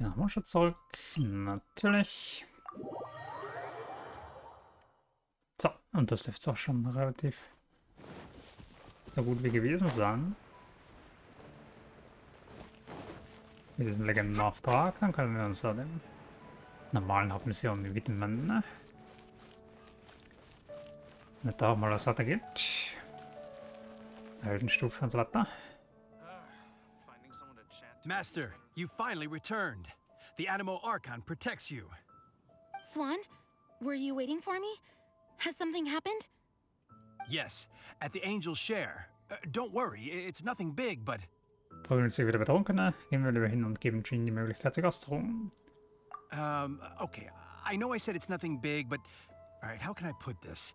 Ja, Mundschutz zurück. Natürlich. So, und das dürfte auch schon relativ so gut wie gewesen sein. Mit diesem Legendenauftrag, dann können wir uns ja den normalen Hauptmissionen widmen. Wenn da auch mal was weitergeht. Heldenstufe und so weiter. Master, you finally returned. The Animo Archon protects you. Swan, were you waiting for me? Has something happened? Yes, at the Angel's Share. Don't worry, it's nothing big, but... Prügeln sich wieder Betrunkene. Gehen wir lieber hin und geben Jean die Möglichkeit, sich auszuruhen. Okay, I know I said it's nothing big, but... Alright, how can I put this?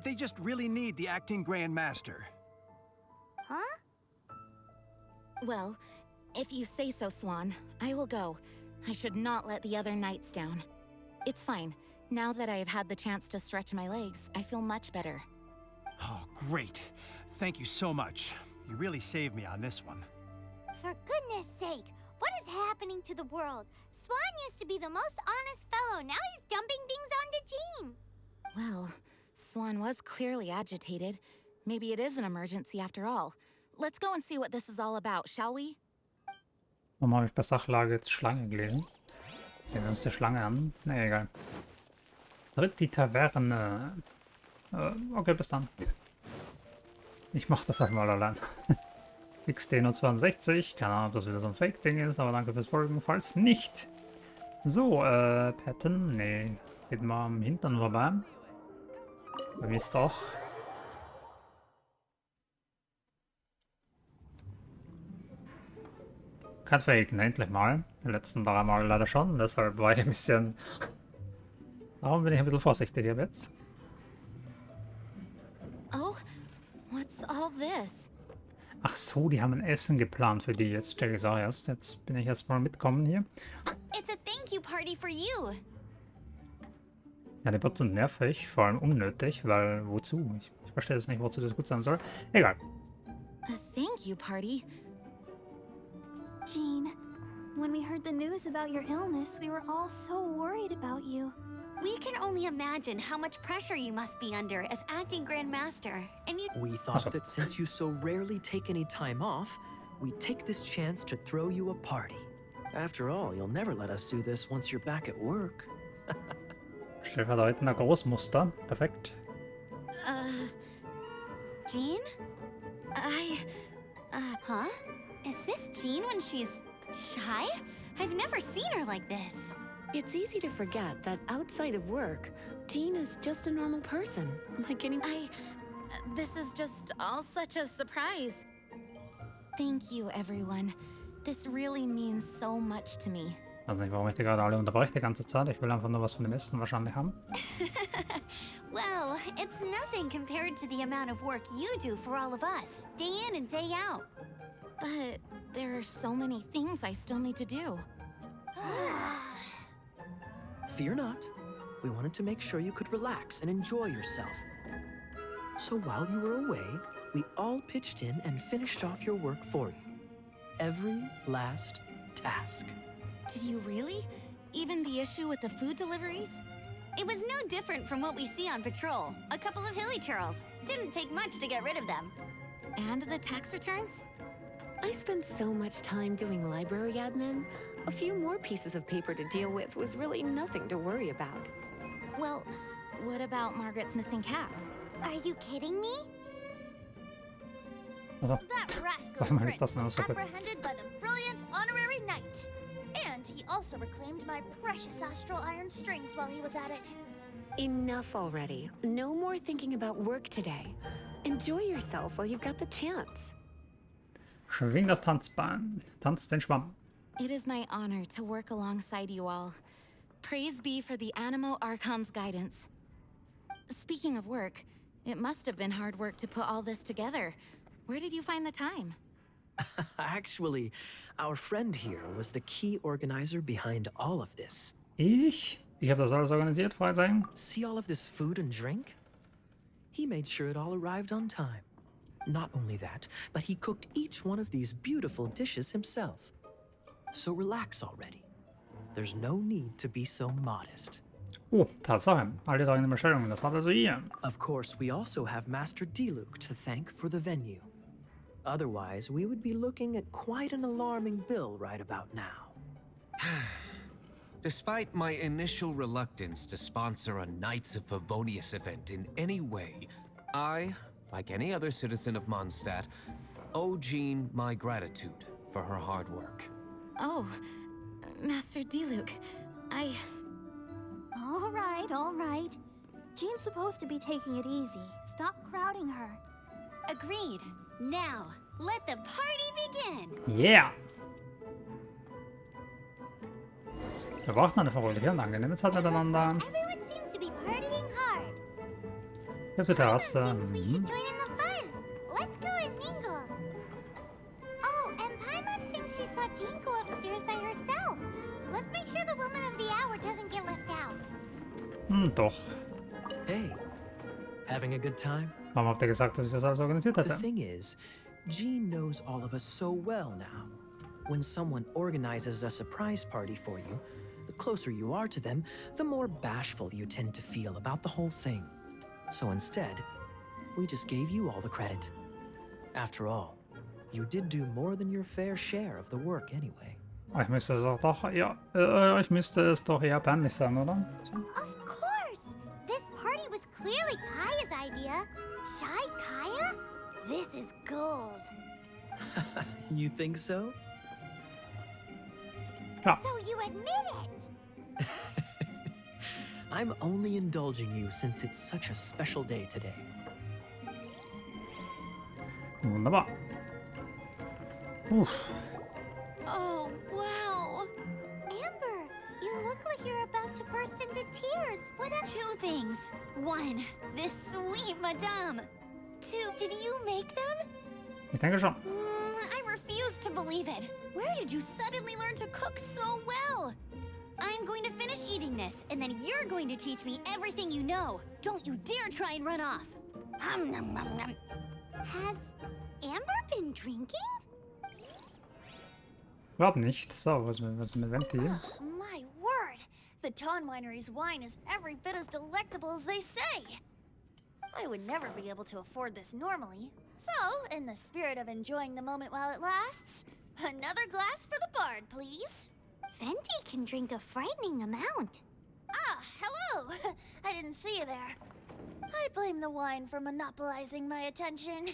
They just really need the acting Grand Master. Huh? Well, if you say so, Swan, I will go. I should not let the other knights down. It's fine. Now that I have had the chance to stretch my legs, I feel much better. Oh, great. Thank you so much. You really saved me on this one. For goodness sake, what is happening to the world? Swan used to be the most honest fellow, now he's dumping things onto Jean. Well, Swan was clearly agitated. Maybe it is an emergency after all. Let's go and see what this is all about, shall we? Warum habe ich bei Sachlage jetzt Schlange gelesen? Sehen wir uns die Schlange an? Ne, egal. Tritt die Taverne. Okay, bis dann. Ich mach das halt mal allein. XD62. Keine Ahnung, ob das wieder so ein Fake-Ding ist, aber danke fürs Folgen. Falls nicht. So, Patton. Nee, geht mal am Hintern vorbei. Ihr wisst auch. Kein Fake, ne, endlich mal. Die letzten 3 Mal leider schon, deshalb war ich ein bisschen... Darum bin ich ein bisschen vorsichtig ab jetzt. Oh, what's all this? Ach so, die haben ein Essen geplant für die. Jetzt check ich es auch erst. Jetzt bin ich erstmal mitkommen hier. It's a thank you party for you. Ja, die Bots sind nervig, vor allem unnötig, weil wozu? Ich verstehe das nicht, wozu das gut sein soll. Egal. A thank you party? Jean, when we heard the news about your illness, we were all so worried about you. We can only imagine how much pressure you must be under as acting Grand Master. And you... We thought that since you so rarely take any time off, we'd take this chance to throw you a party. After all, you'll never let us do this once you're back at work. Stellvertretender Großmuster. Perfekt. Jean? Huh? Is this Jean when she's shy? I've never seen her like this. It's easy to forget that outside of work, Jean is just a normal person, like any... This is just all such a surprise. Thank you, everyone. This really means so much to me. Also nicht, warum ich die gerade alle unterbreche die ganze Zeit. Ich will einfach nur was von dem Essen wahrscheinlich haben. Well, it's nothing compared to the amount of work you do for all of us, day in and day out. But there are so many things I still need to do. Fear not. We wanted to make sure you could relax and enjoy yourself. So while you were away, we all pitched in and finished off your work for you. Every last task. Did you really? Even the issue with the food deliveries? It was no different from what we see on patrol. A couple of hilly churls. Didn't take much to get rid of them. And the tax returns? I spent so much time doing library admin. A few more pieces of paper to deal with was really nothing to worry about. Well, what about Margaret's missing cat? Are you kidding me? Oder? That rascal Warum prince ist das denn was so gut? apprehended by the brilliant honorary knight. And he also reclaimed my precious astral iron strings while he was at it. Enough already. No more thinking about work today. Enjoy yourself while you've got the chance. Schwing das Tanzbein. Tanz den Schwamm. It is my honor to work alongside you all. Praise be for the Animo Archon's guidance. Speaking of work, it must have been hard work to put all this together. Where did you find the time? Actually, our friend here was the key organizer behind all of this. Ich? Ich habe das alles organisiert, Fragezeichen. See all of this food and drink? He made sure it all arrived on time. Not only that, but he cooked each one of these beautiful dishes himself. So relax already. There's no need to be so modest. Oh, Tatsache. All die drängenden Bestellungen, das war also ihr. Of course, we also have Master Diluc to thank for the venue. Otherwise, we would be looking at quite an alarming bill right about now. Despite my initial reluctance to sponsor a Knights of Favonius event in any way, I, like any other citizen of Mondstadt, owe Jean my gratitude for her hard work. Oh, Master Diluc, All right. Jean's supposed to be taking it easy. Stop crowding her. Agreed. Now, let the party begin. Yeah! Wir brauchten eine fröhliche und angenehme Zeit miteinander. Everyone seems to be partying hard. Hier auf der Terrasse. Thinks we should join in the fun. Let's go and mingle. Oh, and Paimon thinks she saw Jean go upstairs by herself. Let's make sure the woman of the hour doesn't get left out. Doch. Hey, having a good time? Warum habt ihr gesagt, dass ich das alles organisiert The hätte? thing is, Jean knows all of us so well now. When someone organizes a surprise party for you, the closer you are to them, the more bashful you tend to feel about the whole thing. So instead, we just gave you all the credit. After all, you did do more than your fair share of the work anyway. Ich müsste es doch, ja, ich müsste es doch eher peinlich sein, oder? Of course! This party was clearly Kaya's idea. Shy Kaya? This is gold. You think so? Ja. So you admit it? I'm only indulging you since it's such a special day today. Wunderbar. Uff. Oh, wow. Amber, you look like you're about to burst into tears. What a— Two things. One, this sweet madame. Two, did you make them? Ich denke schon. I refuse to believe it. Where did you suddenly learn to cook so well? I'm going to finish eating this, and then you're going to teach me everything you know. Don't you dare try and run off. Has Amber been drinking? Glaub nicht. So, was ist mit Venti? My word! The Ton Winery's wine is every bit as delectable as they say. I would never be able to afford this normally. So, in the spirit of enjoying the moment while it lasts, another glass for the bard, please. Venti can drink a frightening amount. Ah, hello! I didn't see you there. I blame the wine for monopolizing my attention.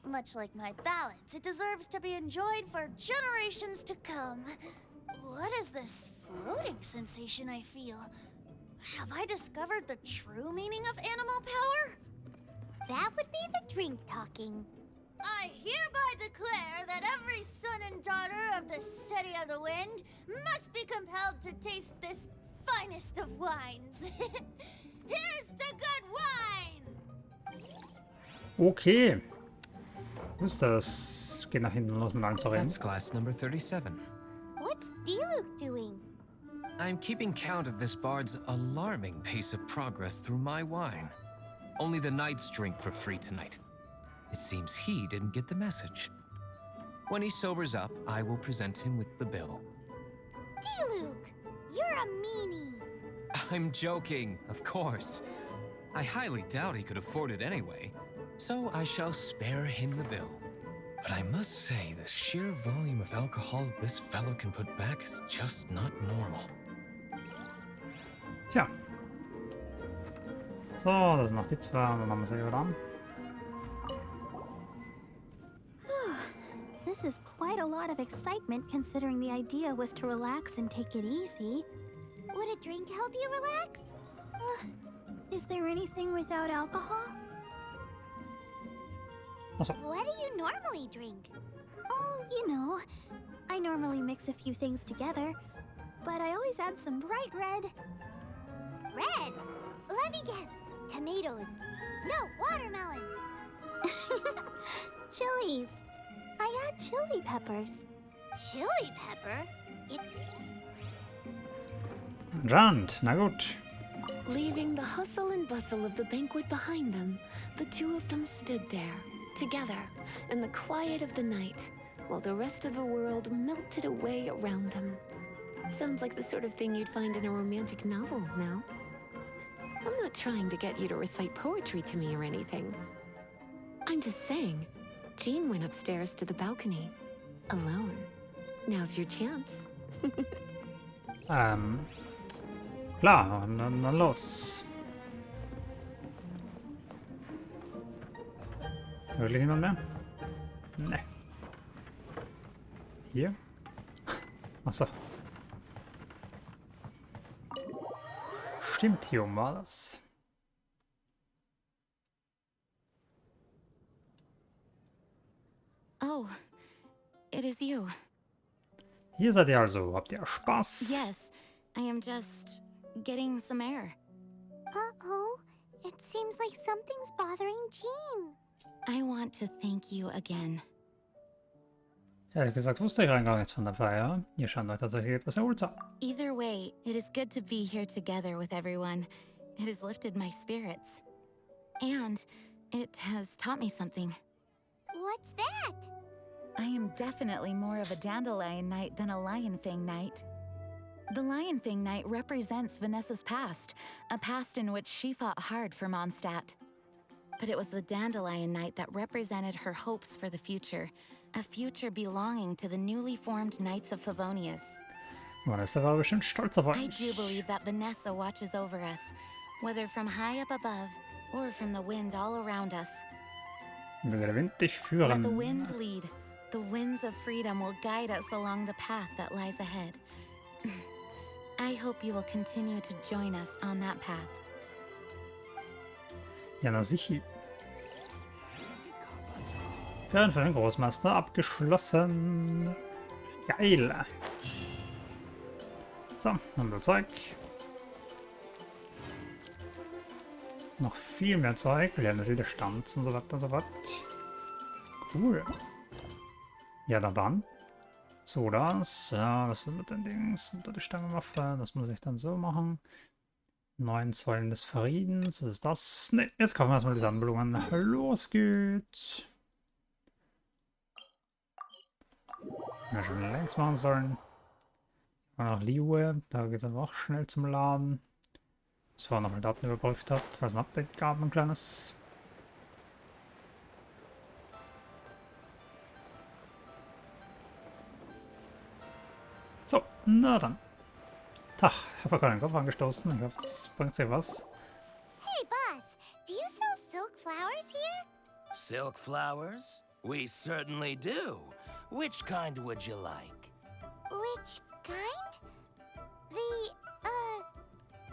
Much like my ballads, it deserves to be enjoyed for generations to come. What is this floating sensation I feel? Have I discovered the true meaning of animal power? That would be the drink talking. I hereby declare that every son and daughter of the City of the Wind must be compelled to taste this finest of wines. Here's to good wine! Okay. Was ist das? Geht nach hinten los mit allen zu reden. That's glass number 37. What's Diluc doing? I'm keeping count of this bard's alarming pace of progress through my wine. Only the knights drink for free tonight. It seems he didn't get the message. When he sobers up, I will present him with the bill. Diluc, you're a meanie. I'm joking, of course. I highly doubt he could afford it anyway, so I shall spare him the bill. But I must say, the sheer volume of alcohol this fellow can put back is just not normal. Tja. So, das sind noch die zwei und dann haben wir sie wieder an. This is quite a lot of excitement considering the idea was to relax and take it easy. Would a drink help you relax? Is there anything without alcohol? Achso. What do you normally drink? Oh, you know, I normally mix a few things together, but I always add some bright red. Red? Let me guess. Tomatoes. No, watermelon. Chilies. I add chili peppers. Chili pepper? Anscheinend, na gut. Leaving the hustle and bustle of the banquet behind them, the two of them stood there, together, in the quiet of the night, while the rest of the world melted away around them. Sounds like the sort of thing you'd find in a romantic novel, no? I'm not trying to get you to recite poetry to me or anything. I'm just saying, Jean went upstairs to the balcony, alone. Now's your chance. Klar, dann los. Wirklich niemand mehr? Ne. Hier? Achso. Stimmt, hier oben war das. Oh, it is you. Hier seid ihr also. Habt ihr Spaß? Yes, I am just getting some air. Uh-oh. It seems like something's bothering Jean. I want to thank you again. Ehrlich gesagt wusste ich rein gar nichts von der Feier. Ihr scheint euch tatsächlich etwas erholt zu haben. Either way, it is good to be here together with everyone. It has lifted my spirits. And it has taught me something. What's that? I am definitely more of a dandelion knight than a lion fang knight. The lion fang knight represents Vanessa's past, a past in which she fought hard for Mondstadt. But it was the dandelion knight that represented her hopes for the future, a future belonging to the newly formed Knights of Favonius. Vanessa war bestimmt stolz auf euch. I do believe that Vanessa watches over us, whether from high up above or from the wind all around us. Möge der Wind dich Let the führen. wind lead. The winds of freedom will guide us along the path that lies ahead. I hope you will continue to join us on that path. Ja, na sicher. Ferien für den Großmeister abgeschlossen. Geil. So, haben wir Zeug. Noch viel mehr Zeug. Lernen des Widerstands und so weiter und so fort. Cool. Ja, dann. So, das. Ja, das ist mit den Dings. Unter die Stangenwaffe. Das muss ich dann so machen. 9 Säulen des Friedens. Was ist das? Ne, jetzt kaufen wir erstmal die Sandblumen. Los geht's. Ja, schon längst machen sollen. Nach Liue. Da geht es aber auch schnell zum Laden. Das war nochmal Daten überprüft hat, weil es ein Update gab, ein kleines. So, na dann. Tach, ich habe gerade den Kopf angestoßen. Ich hoffe, das bringt sich was. Hey, boss. Do you sell silk flowers here? Silk flowers? We certainly do. Which kind would you like? Which kind?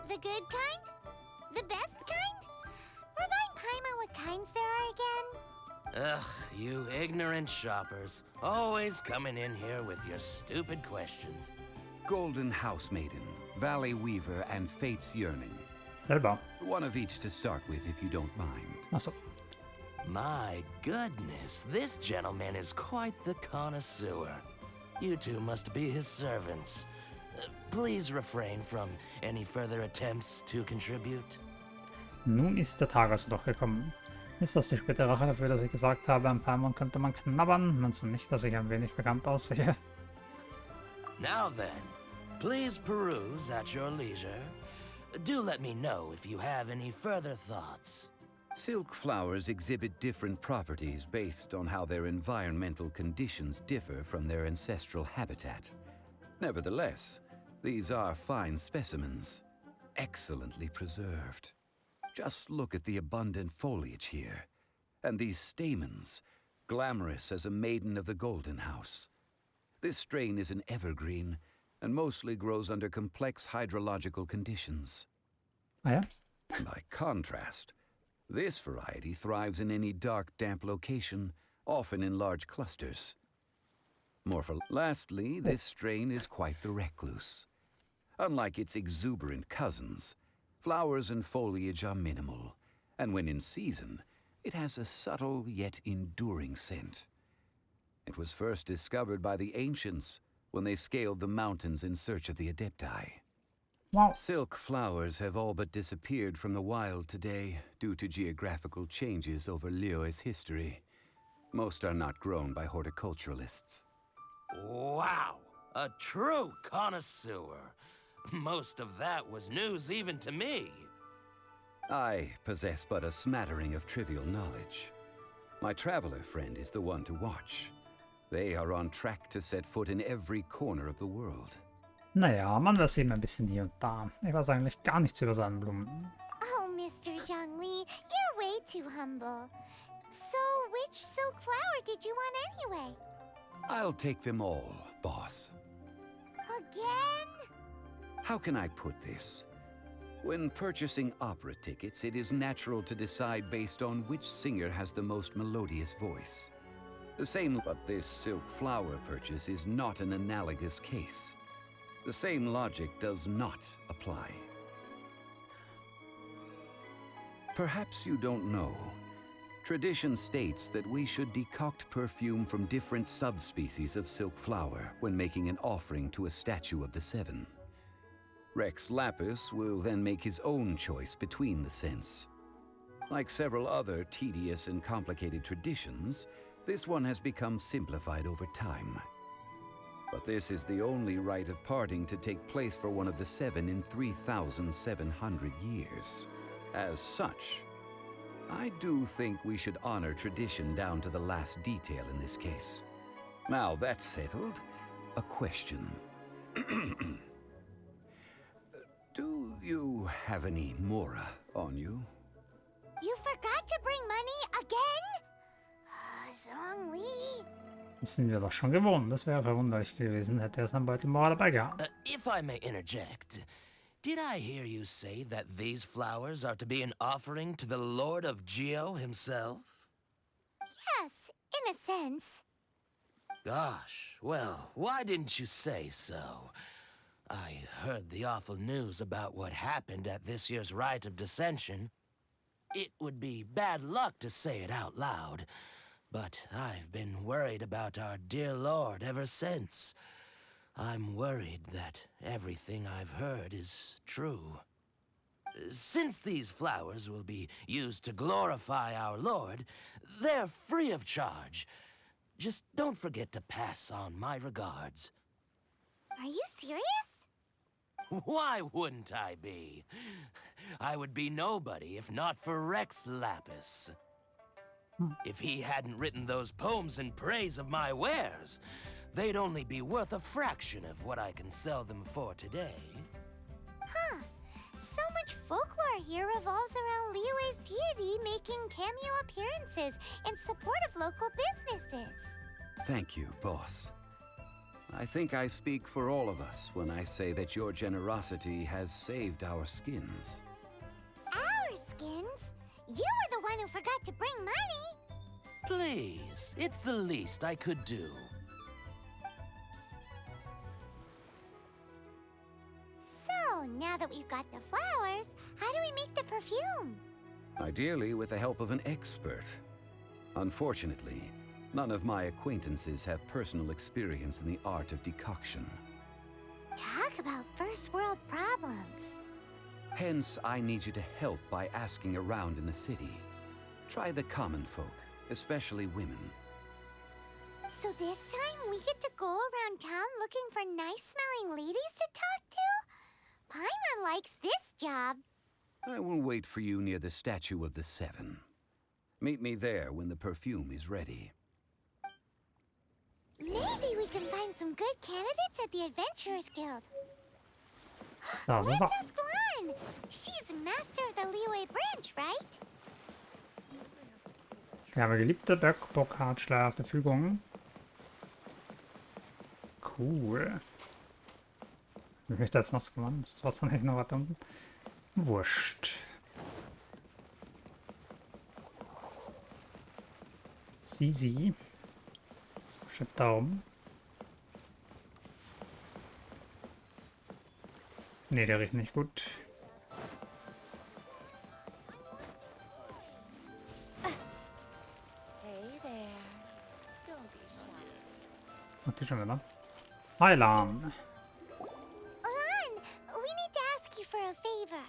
The good kind? The best kind? Remind Paimon what kinds there are again. Ugh, you ignorant shoppers. Always coming in here with your stupid questions. Golden House Maiden, Valley Weaver, and Fate's Yearning. Selber. One of each to start with, if you don't mind. Achso. My goodness, this gentleman is quite the connoisseur. You two must be his servants. Please refrain from any further attempts to contribute. Nun ist der Tag also doch gekommen. Ist das die späte Rache dafür, dass ich gesagt habe, ein paar Mal könnte man knabbern? Meinst du nicht, dass ich ein wenig bekannt aussehe? Now then, please peruse at your leisure. Do let me know if you have any further thoughts. Silk flowers exhibit different properties based on how their environmental conditions differ from their ancestral habitat. Nevertheless, these are fine specimens, excellently preserved. Just look at the abundant foliage here, and these stamens, glamorous as a maiden of the Golden House. This strain is an evergreen, and mostly grows under complex hydrological conditions. Ah ja? By contrast, this variety thrives in any dark, damp location, often in large clusters. Lastly, this strain is quite the recluse. Unlike its exuberant cousins, flowers and foliage are minimal, and when in season, it has a subtle yet enduring scent. It was first discovered by the ancients when they scaled the mountains in search of the Adepti. Wow. Silk flowers have all but disappeared from the wild today due to geographical changes over Liyue's history. Most are not grown by horticulturalists. Wow, a true connoisseur. Most of that was news even to me. I possess but a smattering of trivial knowledge. My traveler friend is the one to watch. They are on track to set foot in every corner of the world. Naja, man weiß eben ein bisschen hier und da. Ich weiß eigentlich gar nichts über seinen Blumen. Oh, Mr. Zhongli, you're way too humble. So, which silk flower did you want anyway? I'll take them all, boss. Again? How can I put this? When purchasing opera tickets, it is natural to decide based on which singer has the most melodious voice. The same, but this silk flower purchase is not an analogous case. The same logic does not apply. Perhaps you don't know. Tradition states that we should decoct perfume from different subspecies of silk flower when making an offering to a statue of the seven. Rex Lapis will then make his own choice between the scents. Like several other tedious and complicated traditions, this one has become simplified over time. But this is the only rite of parting to take place for one of the seven in 3,700 years. As such, I do think we should honor tradition down to the last detail in this case. Now that's settled, a question. Do you have any Mora on you? You forgot to bring money again? Zhongli. Das sind wir doch schon gewohnt. Das wäre verwunderlich gewesen, hätte er sein Beutel mal dabei gehabt. If I may interject, did I hear you say that these flowers are to be an offering to the Lord of Geo himself? Yes, in a sense. Gosh, well, why didn't you say so? I heard the awful news about what happened at this year's Rite of Dissension. It would be bad luck to say it out loud, but I've been worried about our dear Lord ever since. I'm worried that everything I've heard is true. Since these flowers will be used to glorify our Lord, they're free of charge. Just don't forget to pass on my regards. Are you serious? Why wouldn't I be? I would be nobody if not for Rex Lapis. If he hadn't written those poems in praise of my wares, they'd only be worth a fraction of what I can sell them for today. Huh. So much folklore here revolves around Liyue's deity making cameo appearances in support of local businesses. Thank you, boss. I think I speak for all of us when I say that your generosity has saved our skins. Our skins? You were the one who forgot to bring money. Please, it's the least I could do. So, now that we've got the flowers, how do we make the perfume? Ideally with the help of an expert. Unfortunately, none of my acquaintances have personal experience in the art of decoction. Talk about first world problems. Hence, I need you to help by asking around in the city. Try the common folk, especially women. So this time we get to go around town looking for nice-smelling ladies to talk to? Paimon likes this job. I will wait for you near the statue of the Seven. Meet me there when the perfume is ready. Maybe we can find some good candidates at the Adventurers Guild. Ja, super. Let's ask Lan. She's master of the Liyue branch, right? Wir haben geliebte Bergbockhartschleier auf der Verfügung. Cool. Ich möchte jetzt noch gemacht. Was dann nicht noch was unten? Wurscht. Sie. Schritt da oben. Ne, der riecht nicht gut. Was ist schon wieder? Hi, Lan. Lan, we need to ask you for a favor.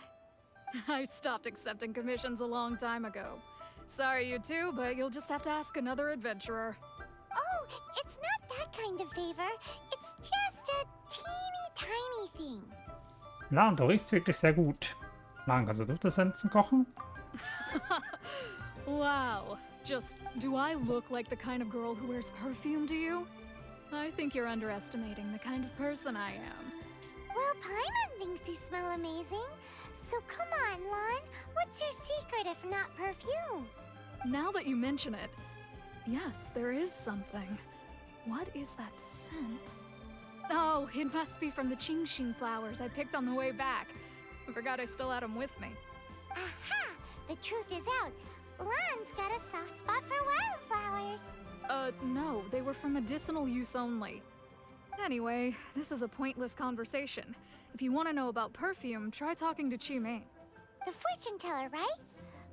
I stopped accepting commissions a long time ago. Sorry, you two, but you'll just have to ask another adventurer. Oh, it's not that kind of favor. It's just a teeny tiny thing. Ja, und du riechst wirklich sehr gut. Lang, kannst du Duftessenzen kochen? Wow. Just, do I look like the kind of girl who wears perfume to you? I think you're underestimating the kind of person I am. Well, Paimon thinks you smell amazing. So come on, Lon. What's your secret if not perfume? Now that you mention it, yes, there is something. What is that scent? Oh, it must be from the Qingxin flowers I picked on the way back. I forgot I still had them with me. Aha! The truth is out. Lon's got a soft spot for wildflowers. No, they were for medicinal use only. Anyway, this is a pointless conversation. If you want to know about perfume, try talking to Qimei. The fortune teller, right?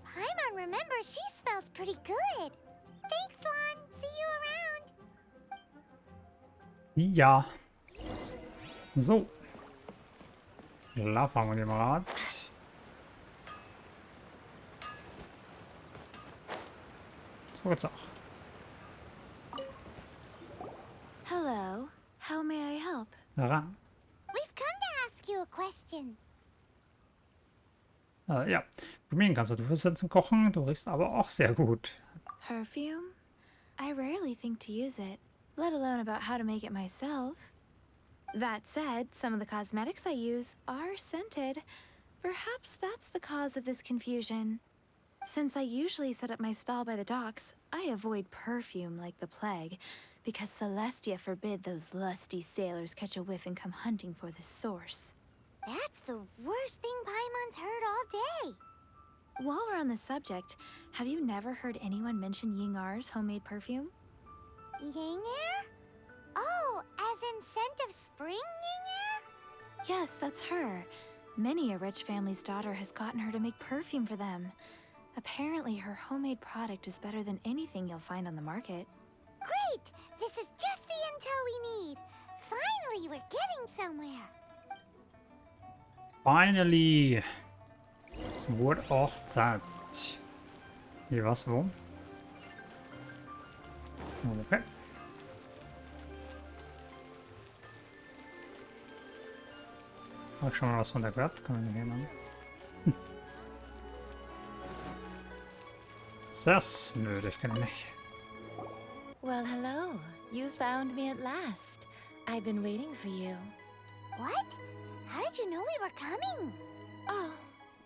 Paimon remembers she smells pretty good. Thanks, Lon. See you around. Ja. So. Da fahren wir dem Rad. So geht's auch. Hello. How may I help? Ran. We've come to ask you a question. Ja. Bei mir kannst du Duftessenzen kochen, du riechst aber auch sehr gut. Perfume? I rarely think to use it, let alone about how to make it myself. That said, some of the cosmetics I use are scented. Perhaps that's the cause of this confusion. Since I usually set up my stall by the docks, I avoid perfume like the plague, because Celestia forbid those lusty sailors catch a whiff and come hunting for the source. That's the worst thing Paimon's heard all day. While we're on the subject, have you never heard anyone mention Yingar's homemade perfume? Yingar? Oh, as in scent of spring, Yingar? Yes, that's her. Many a rich family's daughter has gotten her to make perfume for them. Apparently, her homemade product is better than anything you'll find on the market. Great! This is just the intel we need. Finally, we're getting somewhere. Finally. Wurde auch Zeit. Hier was, wo? Okay. Habe ich schon mal was von der gehört? Kann ich nicht erinnern. Das? Nö, das kann ich nicht. Well, hello. You found me at last. I've been waiting for you. What? How did you know we were coming? Oh,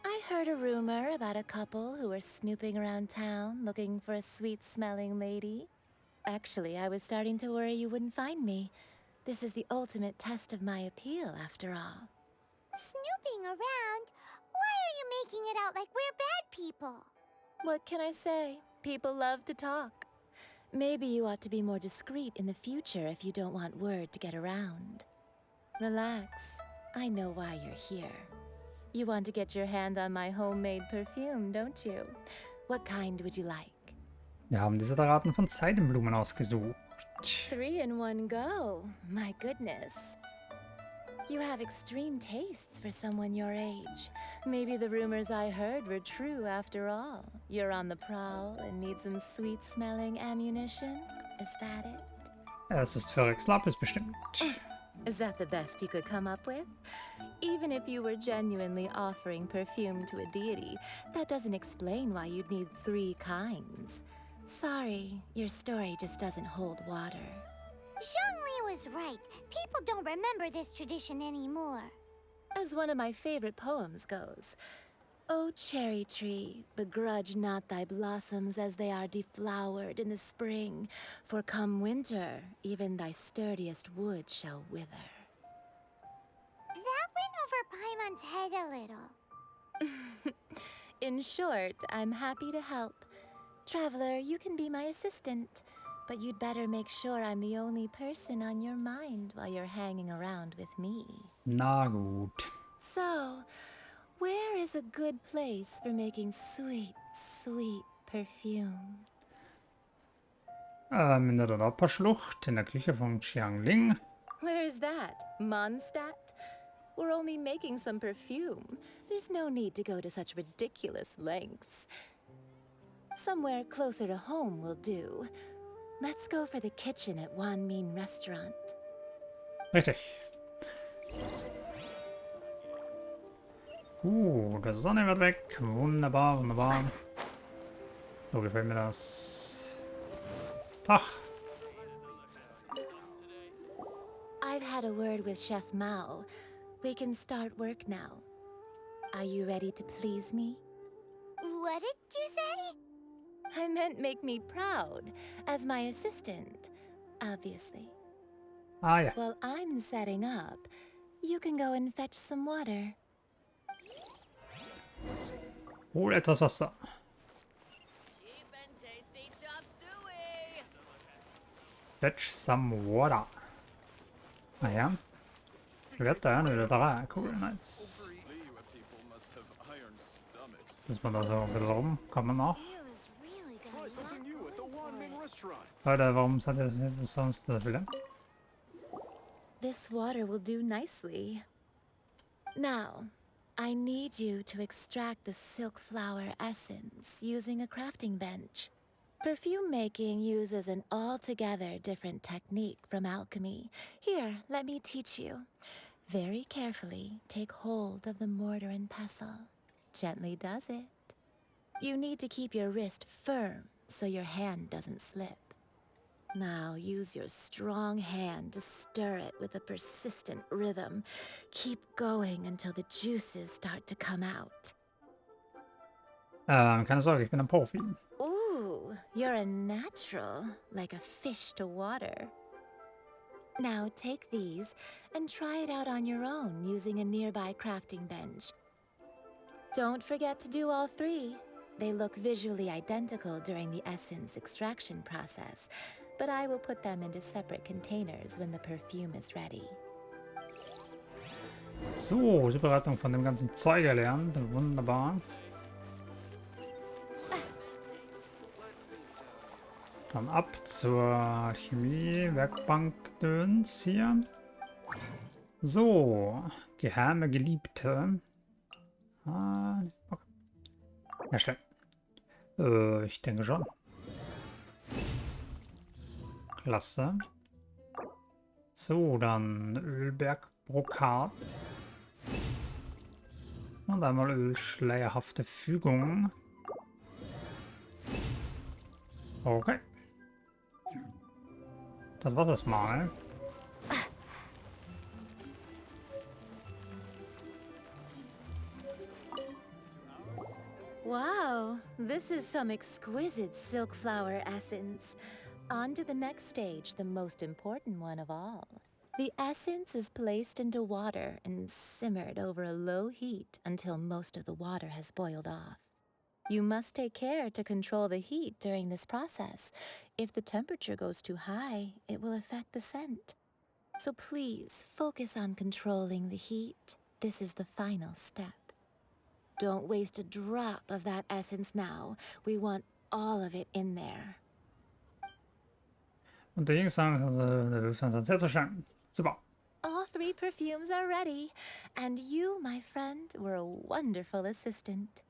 I heard a rumor about a couple who were snooping around town looking for a sweet-smelling lady. Actually, I was starting to worry you wouldn't find me. This is the ultimate test of my appeal, after all. Snooping around? Why are you making it out like we're bad people? What can I say? People love to talk. Maybe you ought to be more discreet in the future if you don't want word to get around. Relax. I know why you're here. You want to get your hand on my homemade perfume, don't you? What kind would you like? Wir haben diese Raten von Seidenblumen ausgesucht. 3 in one go. My goodness. You have extreme tastes for someone your age. Maybe the rumors I heard were true after all. You're on the prowl and need some sweet-smelling ammunition? Is that it? Es ist für Rex Lapis bestimmt. Is that the best you could come up with? Even if you were genuinely offering perfume to a deity, that doesn't explain why you'd need 3 kinds. Sorry, your story just doesn't hold water. Zhongli was right. People don't remember this tradition anymore. As one of my favorite poems goes, O cherry tree, begrudge not thy blossoms as they are deflowered in the spring, for come winter, even thy sturdiest wood shall wither. That went over Paimon's head a little. In short, I'm happy to help. Traveler, you can be my assistant, but you'd better make sure I'm the only person on your mind while you're hanging around with me. Na gut. So, where is a good place for making sweet, sweet perfume? In der Donauperschlucht, in der Küche von Xiangling. Where is that? Mondstadt? We're only making some perfume. There's no need to go to such ridiculous lengths. Somewhere closer to home will do. Let's go for the kitchen at Wan Min Restaurant. Richtig. Die Sonne wird weg. Wunderbar, wunderbar. So gefällt mir das. Tag. I've had a word with Chef Mao. We can start work now. Are you ready to please me? What did you say? I meant make me proud, as my assistant, obviously. Ah ja. While I'm setting up, you can go and fetch some water. Hol etwas Wasser. Fetch some water. Ah ja. Skeletter är nu där. Cool, nice. Muss man da so ein bisschen rumkommen noch? Leute, warum seid ihr sonst so viele? This water will do nicely. Now, I need you to extract the silk flower essence using a crafting bench. Perfume making uses an altogether different technique from alchemy. Here, let me teach you. Very carefully, take hold of the mortar and pestle. Gently does it. You need to keep your wrist firm so your hand doesn't slip. Now use your strong hand to stir it with a persistent rhythm. Keep going until the juices start to come out. Keine Sorge, ich bin ein Profi. Ooh, you're a natural, like a fish to water. Now take these and try it out on your own using a nearby crafting bench. Don't forget to do all three. They look visually identical during the essence extraction process, but I will put them into separate containers when the perfume is ready. So, Zubereitung von dem ganzen Zeug erlernt. Wunderbar. Dann ab zur Alchemie, Werkbankdöns hier. So, geheime Geliebte. Okay. Erstellen. Ich denke schon. Klasse. So, dann Ölbergbrokat. Und einmal ölschleierhafte Fügung. Okay. Das war das mal. Wow, this is some exquisite silk flower essence. On to the next stage, the most important one of all. The essence is placed into water and simmered over a low heat until most of the water has boiled off. You must take care to control the heat during this process. If the temperature goes too high, it will affect the scent. So please focus on controlling the heat. This is the final step. Don't waste a drop of that essence now. We want all of it in there. Und der Gegenstand, sehr zu schön. Super. All three perfumes are ready, and you, my friend, were a wonderful assistant.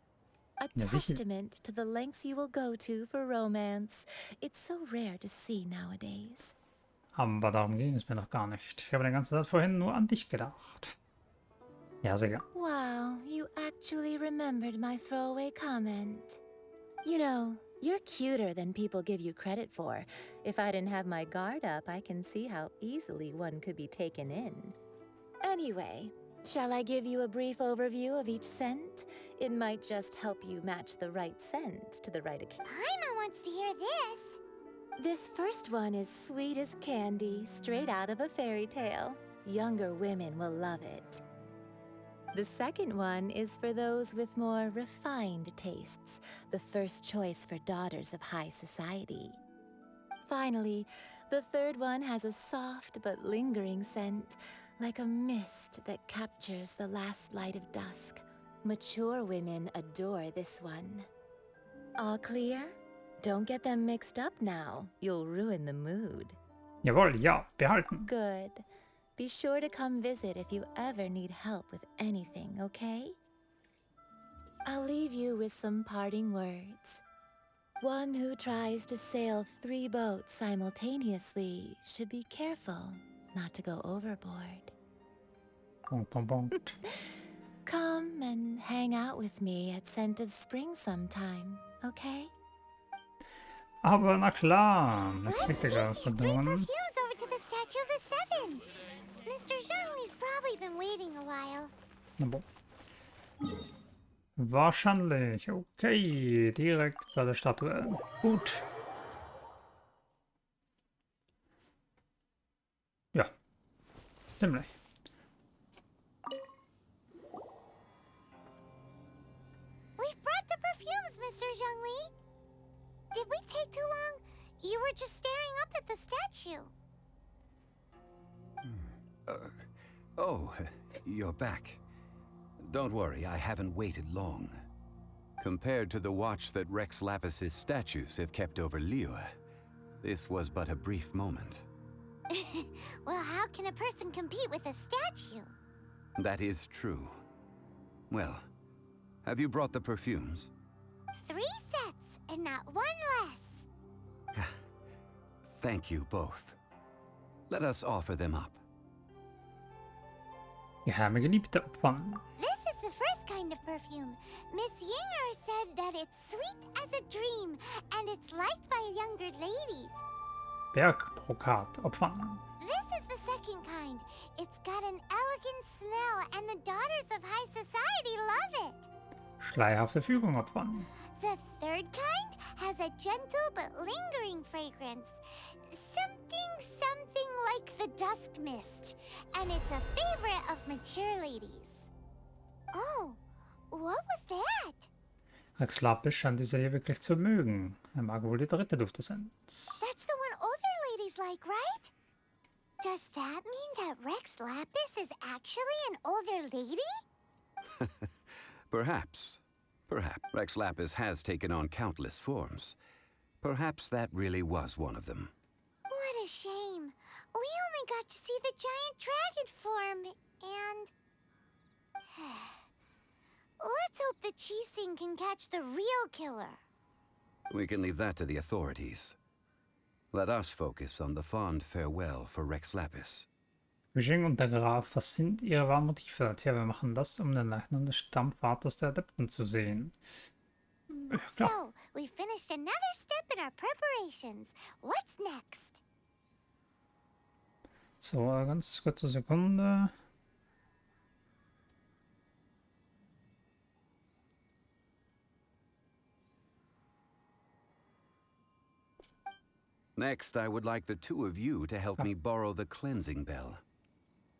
A testament to the lengths you will go to for romance. It's so rare to see nowadays. Aber darum ging es mir noch gar nicht. Ich habe die ganze Zeit vorhin nur an dich gedacht. Ja, sicher. Wow, you actually remembered my throwaway comment. You know, you're cuter than people give you credit for. If I didn't have my guard up, I can see how easily one could be taken in. Anyway, shall I give you a brief overview of each scent? It might just help you match the right scent to the right occasion. Paimon wants to hear this. This first one is sweet as candy, straight out of a fairy tale. Younger women will love it. The second one is for those with more refined tastes, the first choice for daughters of high society. Finally, the third one has a soft but lingering scent, like a mist that captures the last light of dusk. Mature women adore this one. All clear? Don't get them mixed up now. You'll ruin the mood. Jawohl, ja, behalten. Good. Be sure to come visit if you ever need help with anything, okay? I'll leave you with some parting words. One who tries to sail 3 boats simultaneously should be careful not to go overboard. Punkt, Punkt, Punkt. Come and hang out with me at Scent of Spring sometime, okay? Aber na klar, nichts Let's Wichtigeres zu take these 3 tun. perfumes over to the Statue of the Seven. Mr. Zhongli's probably been waiting a while. Na bon. Wahrscheinlich. Okay, direkt bei der Statue. Gut. Ja, ziemlich. We've brought the perfumes, Mr. Zhongli. Did we take too long? You were just staring up at the statue. Oh, you're back. Don't worry, I haven't waited long. Compared to the watch that Rex Lapis's statues have kept over Liyue, this was but a brief moment. Well, how can a person compete with a statue? That is true. Well, have you brought the perfumes? 3 sets, and not 1 less. Thank you both. Let us offer them up. Geheime Geliebte opfern. This is the first kind of perfume. Miss Yinger said that it's sweet as a dream, and it's liked by younger ladies. Bergbrokat opfern. This is the second kind. It's got an elegant smell, and the daughters of high society love it. Schleierhafte Fügung opfern. The third kind has a gentle but lingering fragrance. Something like the dusk mist. And it's a favorite of mature ladies. Oh, what was that? Rex Lapis scheint diese hier wirklich zu mögen. Er mag wohl die dritte Duftessenz. That's the one older ladies like, right? Does that mean that Rex Lapis is actually an older lady? Perhaps. Perhaps. Rex Lapis has taken on countless forms. Perhaps that really was one of them. What a shame. We only got to see the giant dragon form, and... Let's hope the Qixing can catch the real killer. We can leave that to the authorities. Let us focus on the fond farewell for Rex Lapis. Wishing und der Graf, was sind ihre wahren Motive? Tja, wir machen das, um den Leichnam des Stammvaters der Adepten zu sehen. Ja, klar. So, we finished another step in our preparations. What's next? So, ganz kurze Sekunde. Next, I would like the 2 of you to help me borrow the cleansing bell.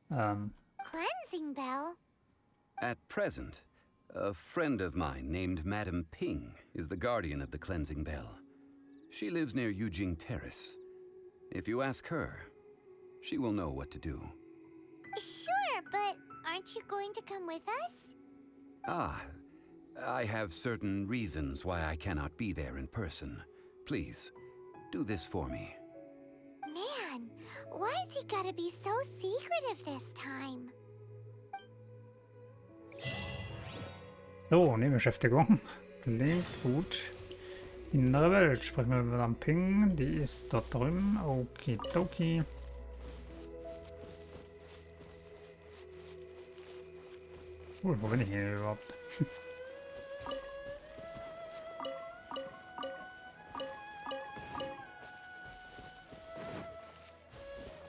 Cleansing bell? At present, a friend of mine named Madame Ping is the guardian of the cleansing bell. She lives near Yujing Terrace. If you ask her, she will know what to do. Sure, but aren't you going to come with us? Ah, I have certain reasons why I cannot be there in person. Please, do this for me. Man, why has he gotta be so secretive this time? So, Nebenbeschäftigung. Klingt gut. Innere Welt. Sprechen wir mit Madame Ping. Die ist dort drüben. Okidoki. Wo bin ich hier überhaupt?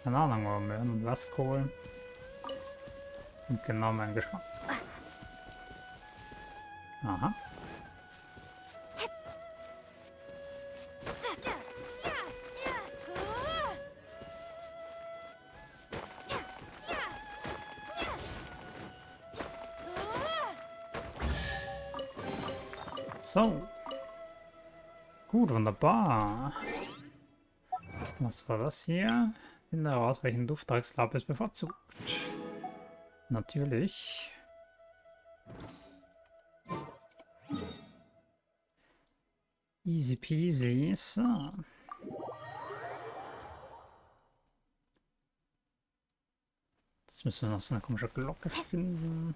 Keine Ahnung, warum wir haben was Kohl. Und genau mein Geschmack. Aha. So. Gut, wunderbar. Was war das hier? Finde heraus, welchen Duft Rex Lapis bevorzugt. Natürlich. Easy peasy. So. Jetzt müssen wir noch so eine komische Glocke finden.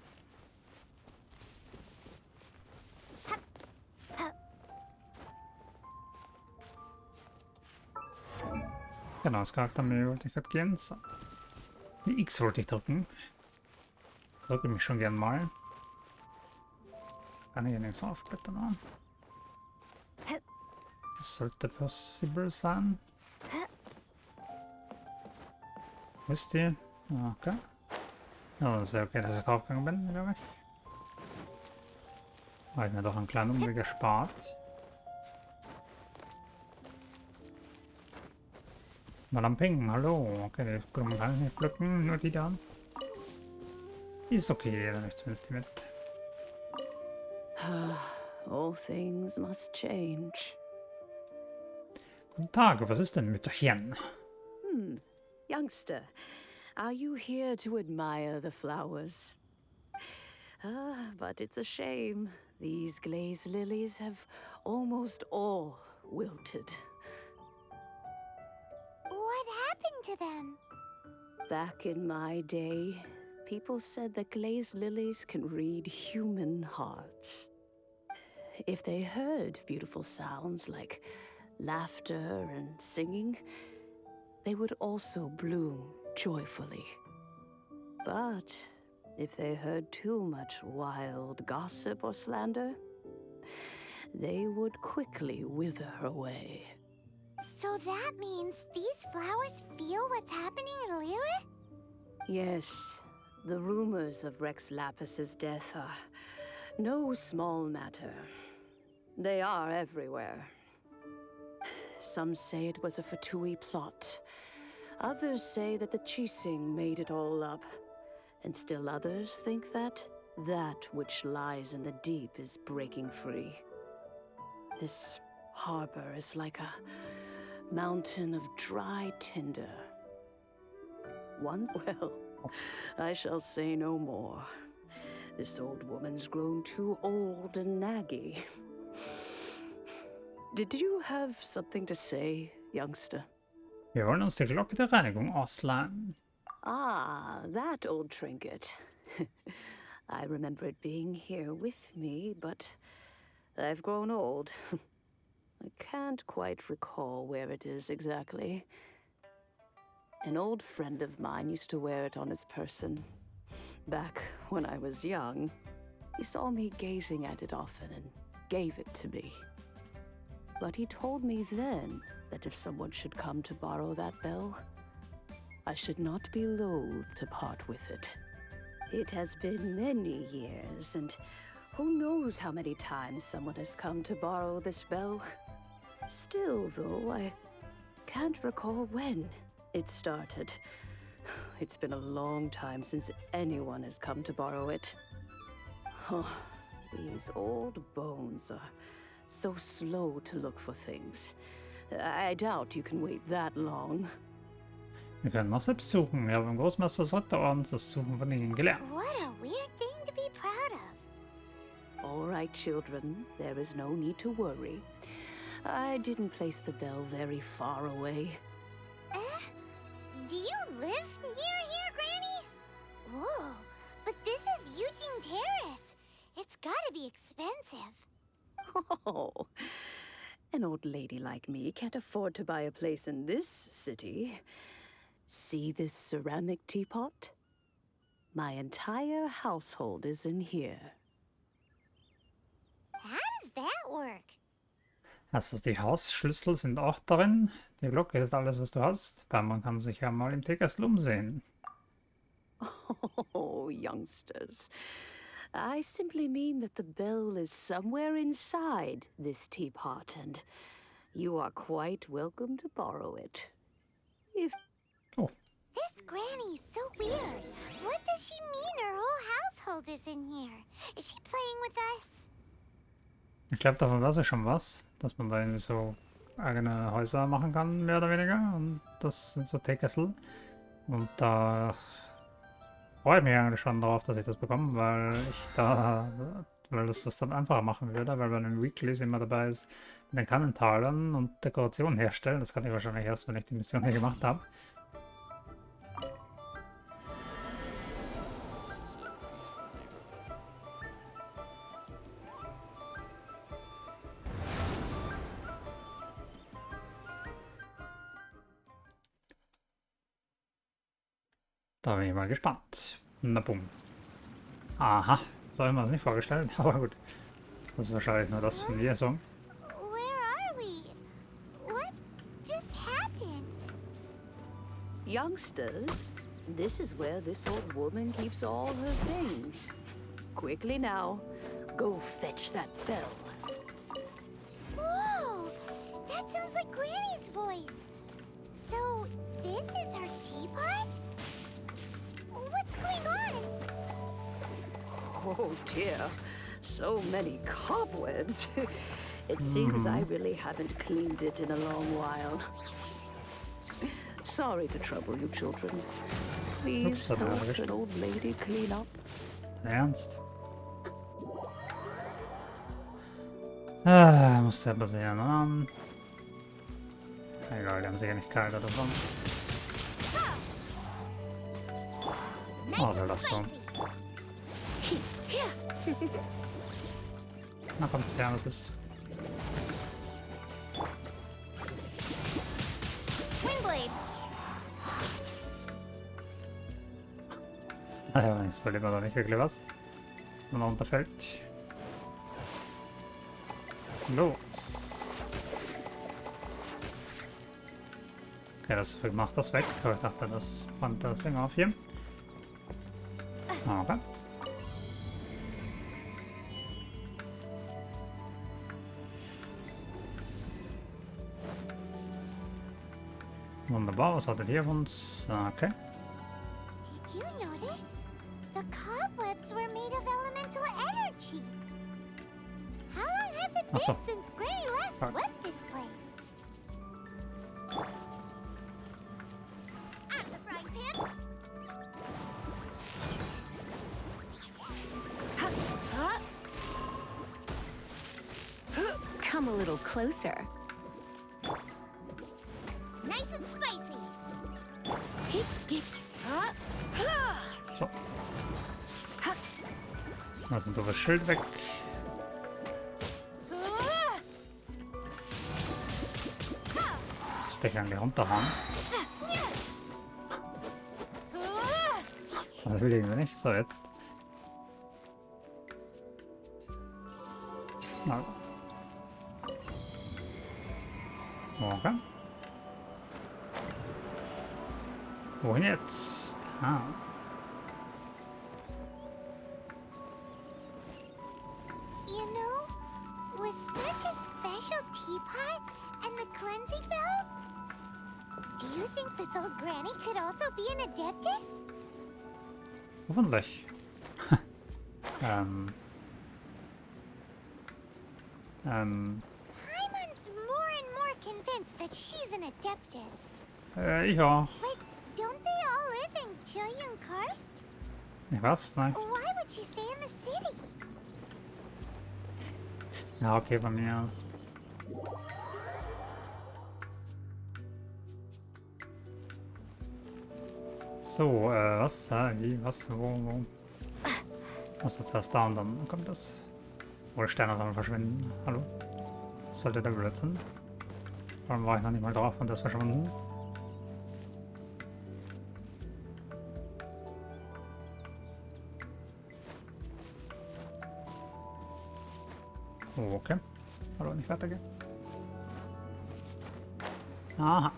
Genau, das Charaktermenü wollte ich gerade gehen. So. Die X wollte ich drücken. Drücke mich schon gern mal. Kann ich hier nichts aufblättern an. Das sollte possible sein. Wo ist die? Okay. Ja, das ist ja okay, dass ich draufgegangen bin, glaube ich. Habe ich mir doch einen kleinen Umweg gespart. Madame Ping, hallo. Okay, die Blumen kann ich nicht pflücken, nur die da. Ist okay, dann nehme ich zumindest die mit. All things must change. Guten Tag, was ist denn Mütterchen? Youngster, are you here to admire the flowers? But it's a shame. These glazed lilies have almost all wilted. What happened to them? Back in my day, people said that glazed lilies can read human hearts. If they heard beautiful sounds like laughter and singing, they would also bloom joyfully. But if they heard too much wild gossip or slander, they would quickly wither away. So that means these flowers feel what's happening in Liyue? Yes, the rumors of Rex Lapis's death are no small matter. They are everywhere. Some say it was a Fatui plot. Others say that the Chising made it all up. And still others think that which lies in the deep is breaking free. This harbor is like a mountain of dry tinder. Well, I shall say no more. This old woman's grown too old and naggy. Did you have something to say, youngster? Wir wollen uns die Glocke der Reinigung ausleihen. Ah, that old trinket. I remember it being here with me, but I've grown old. I can't quite recall where it is exactly. An old friend of mine used to wear it on his person. Back when I was young, he saw me gazing at it often and gave it to me. But he told me then that if someone should come to borrow that bell, I should not be loath to part with it. It has been many years, and who knows how many times someone has come to borrow this bell. Still, though, I can't recall when it started. It's been a long time since anyone has come to borrow it. Oh, these old bones are so slow to look for things. I doubt you can wait that long. Wir können noch selbst suchen. Wir haben im Großmeister des Ritterordens das Suchen von ihnen gelernt. What a weird thing to be proud of. All right, children. There is no need to worry. I didn't place the bell very far away. Do you live near here, Granny? Whoa, but this is Eugene Terrace. It's gotta be expensive. Oh, an old lady like me can't afford to buy a place in this city. See this ceramic teapot? My entire household is in here. How does that work? Also die Hausschlüssel sind auch darin. Die Glocke ist alles, was du hast. Weil man kann sich ja mal im Teekessel umsehen. Oh, youngsters. I simply mean that the bell is somewhere inside this teapot, and you are quite welcome to borrow it. If This Granny's so weird. What does she mean her whole household is in here? Is she playing with us? Ich glaube, davon weiß ich schon was. Dass man da irgendwie so eigene Häuser machen kann, mehr oder weniger. Und das sind so Teekessel. Und da freue ich mich eigentlich schon darauf, dass ich das bekomme, weil das dann einfacher machen würde, weil bei den Weeklies immer dabei ist, mit den Kannentalern und Dekorationen herstellen. Das kann ich wahrscheinlich erst, wenn ich die Mission hier gemacht habe. Da bin ich mal gespannt. Na bumm. Aha, so haben wir uns nicht vorgestellt, aber gut. Das ist wahrscheinlich nur das von mir Song. Where are we? What just happened? Youngsters, this is where this old woman keeps all her things. Quickly now, go fetch that bell. Whoa! That sounds like Granny's voice. So, this is her teapot? What's going on? Oh dear, so many cobwebs. It seems I really haven't cleaned it in a long while. Sorry to trouble you, children. Please Ups, help an old lady clean up. Ernst? Ah, muss selber sehen. Egal, die haben sicher nicht kalt oder so. Also das so. Na kommt's her, was ist? Windblade! Naja, jetzt überlebt man da nicht wirklich was. Wenn man runterfällt. Los! Okay, das macht das weg. Aber ich dachte, das fand das Ding auf hier. Okay. Wunderbar, was hattet ihr von uns? Okay. Did you notice? The cobwebs were made of elemental energy. How long has it been Ach so. since Granny last Fuck. swept this place? At the frying pan. Come a little closer. Nice and spicy. So. Also doofes Schild weg. Ich kann gleich runterhauen. Also will irgendwie nicht. So, jetzt. Na. Okay. Wohin jetzt? Ah. You know, with such a special teapot and the cleansing bell, do you think this old granny could also be an adeptus? Hoffentlich. Hyman's more and more convinced that she's an adeptus. Ich auch. But don't they all live in Julian Karst? Ich weiß nicht. Why would she stay in the city? Ja, okay, von mir aus. So, was? Wie? Was? Wo? Achso, zuerst da und dann kommt das. Oder Sterne sollen verschwinden. Hallo? Was sollte der Blödsinn? Warum war ich noch nicht mal drauf und das verschwunden? Oh, okay. Hallo, nicht weitergehen. Aha.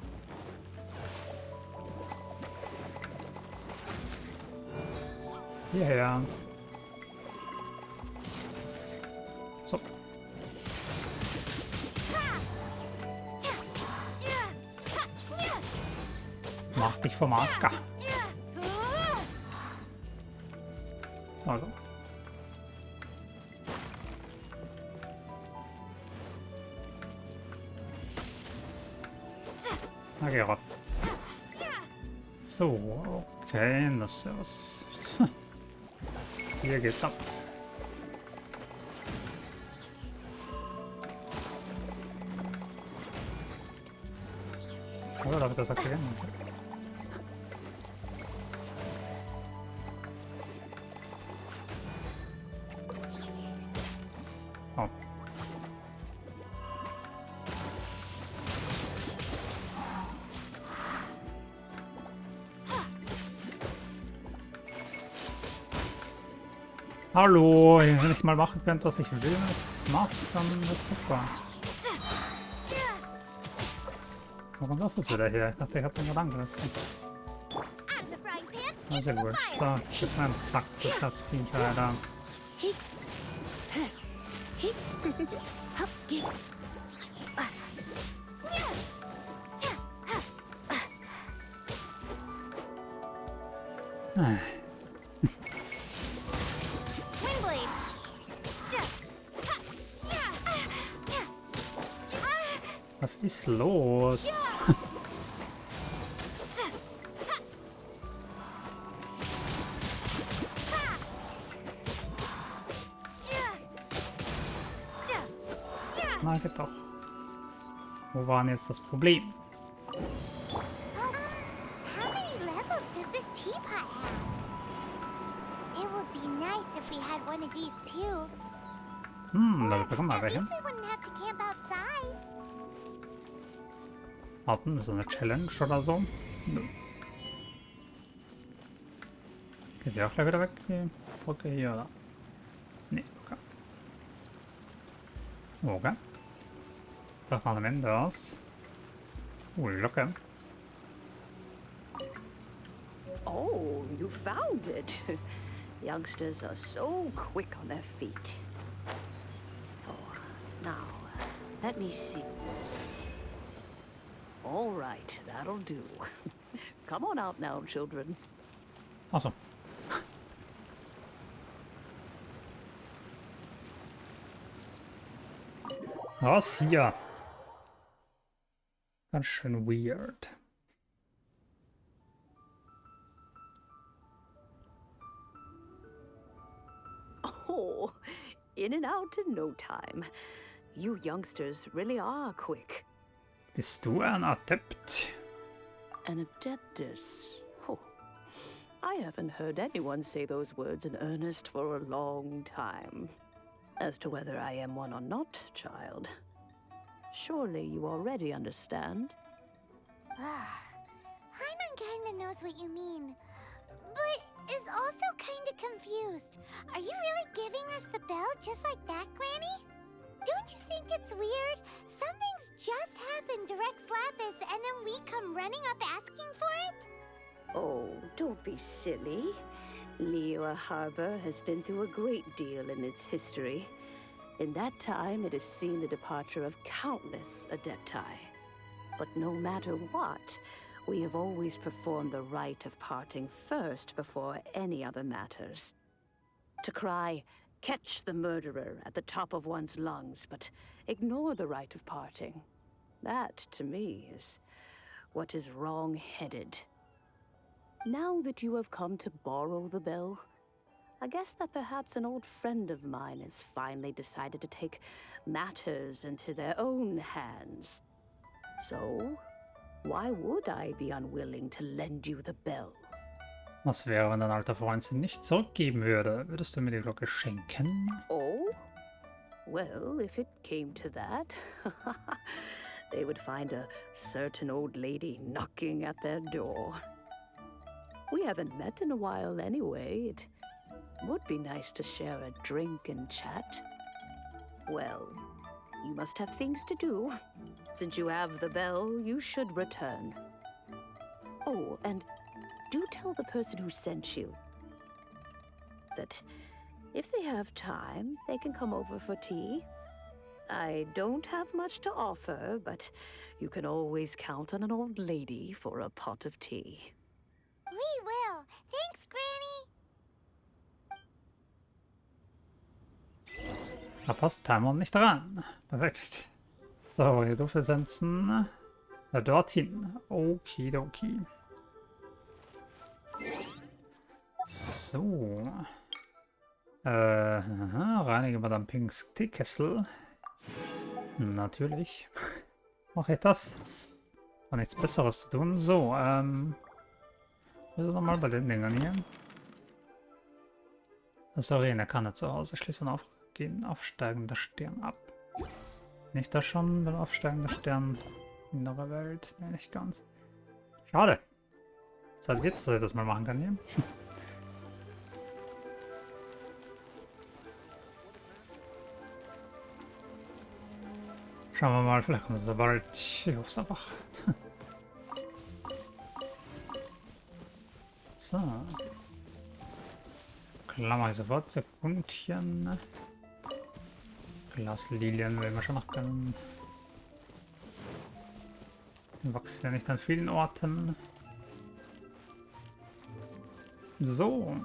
Hierher. So. Mach dich vom Acker. Also. Na, geh ran. So, okay, das ist was. Hier geht's ab. Oh, darf ich das aktivieren? Oh. Hallo, wenn ich mal machen könnte, was ich will, das macht, dann ist das super. Warum ist das wieder her? Ich dachte, ich hab den gerade angegriffen. Na, sehr wurscht. So, das ist mein Sack, das Viech, Alter. Was ist los? Na, geht doch. Wo war denn jetzt das Problem? How many levels does this teapot have? It would be nice if we had one of these too. Da bekommen wir At welche. least we wouldn't have to camp outside. Warten, ist das eine Challenge oder so? Nö. Geht die auch gleich wieder weg, die Brücke hier, oder? Nee, okay. Okay. Sieht das nach dem Ende aus? Locke. Oh, you found it. Youngsters are so quick on their feet. Oh, now, let me see. All right, that'll do. Come on out now, children. Achso. Was hier? Ganz schön weird. Oh, in and out in no time. You youngsters really are quick. Bist du ein Adept? An adeptus. Oh, I haven't heard anyone say those words in earnest for a long time. As to whether I am one or not, child, surely you already understand. Paimon kinda knows what you mean, but is also kinda confused. Are you really giving us the bell just like that, Granny? Don't you think it's weird? Something's just happened to Rex Lapis and then we come running up asking for it? Oh, don't be silly. Liyue Harbor has been through a great deal in its history. In that time, it has seen the departure of countless adepti. But no matter what, we have always performed the rite of parting first before any other matters. To cry, "Catch the murderer," at the top of one's lungs, but ignore the rite of parting. That, to me, is what is wrong-headed. Now that you have come to borrow the bell, I guess that perhaps an old friend of mine has finally decided to take matters into their own hands. So, why would I be unwilling to lend you the bell? Was wäre, wenn dein alter Freund sie nicht zurückgeben würde? Würdest du mir die Glocke schenken? Oh? Well, if it came to that, they would find a certain old lady knocking at their door. We haven't met in a while anyway. It would be nice to share a drink and chat. Well, you must have things to do. Since you have the bell, you should return. Oh, and do tell the person who sent you that if they have time, they can come over for tea. I don't have much to offer, but you can always count on an old lady for a pot of tea. We will. Thanks, Granny. Da passt Paimon nicht dran. Perfekt. So, hier dürfen wir setzen. Dorthin. Okidoki. So. Reinige Madame Pinks Teekessel. Natürlich. Mache ich das? War nichts Besseres zu tun. So, was ist nochmal bei den Dingern hier? Das Arena kann er zu Hause. Schließen aufgehen. Aufsteigender Stern ab. Nicht das schon? Beim aufsteigender Stern. Innere Welt. Ne, nicht ganz. Schade. Ist halt jetzt, dass ich das mal machen kann hier. Schauen wir mal, vielleicht kommt es ja bald. Ich hoffe es einfach. So. Klar, mache ich sofort. Sekundchen. Glaslilien will man schon noch können. Die wachsen ja nicht an vielen Orten. So.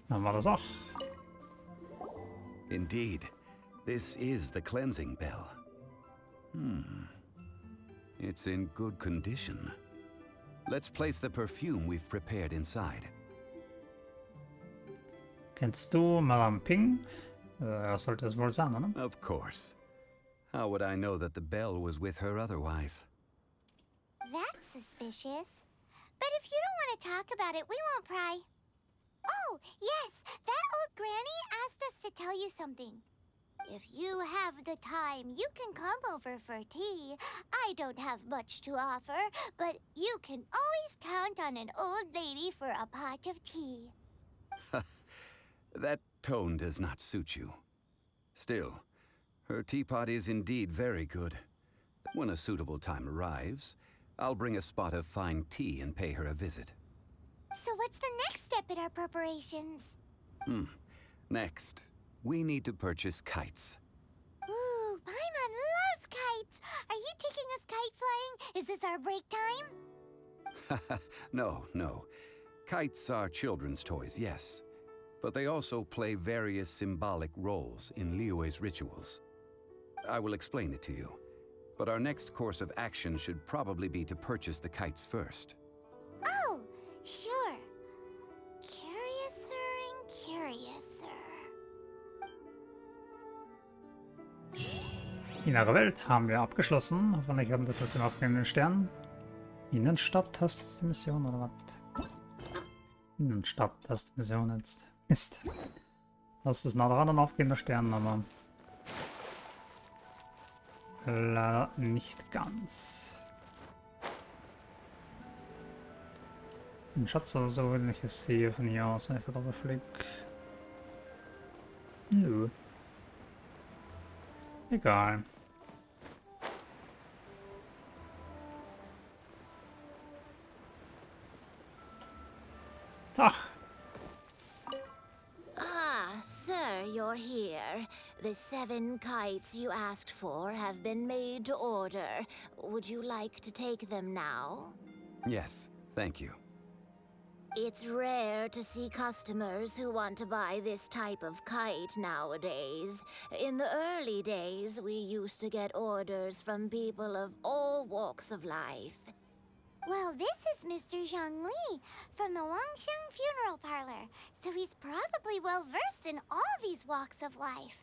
Dann war das auch. Indeed, this is the cleansing bell. It's in good condition. Let's place the perfume we've prepared inside. Kennst du Madame Ping? Sollte es wohl sein, oder? Of course. How would I know that the bell was with her otherwise? That's suspicious. But if you don't want to talk about it, we won't pry. Oh, yes, that old granny asked us to tell you something. If you have the time, you can come over for tea. I don't have much to offer, but you can always count on an old lady for a pot of tea. That tone does not suit you. Still, her teapot is indeed very good. When a suitable time arrives, I'll bring a spot of fine tea and pay her a visit. So what's the next step in our preparations? Next, we need to purchase kites. Ooh, Paimon loves kites! Are you taking us kite flying? Is this our break time? No. Kites are children's toys, yes. But they also play various symbolic roles in Liyue's rituals. I will explain it to you. But our next course of action should probably be to purchase the kites first. Oh, sure. Curiouser and curiouser. Innere Welt haben wir abgeschlossen. Hoffentlich haben das mit dem aufgehenden Stern. Innenstadt hast du die Mission oder was? Innenstadt hast du die Mission jetzt. Mist. Das ist nah dran an aufgehender Stern, aber leider nicht ganz. Ein Schatz oder so, wenn ich es sehe von hier aus, wenn ich da drüber fliege. Nö. Egal. Tag. Ah, sir, you're here. The 7 kites you asked for have been made to order. Would you like to take them now? Yes, thank you. It's rare to see customers who want to buy this type of kite nowadays. In the early days, we used to get orders from people of all walks of life. Well, this is Mr. Zhongli from the Wangsheng Funeral Parlor, so he's probably well-versed in all these walks of life.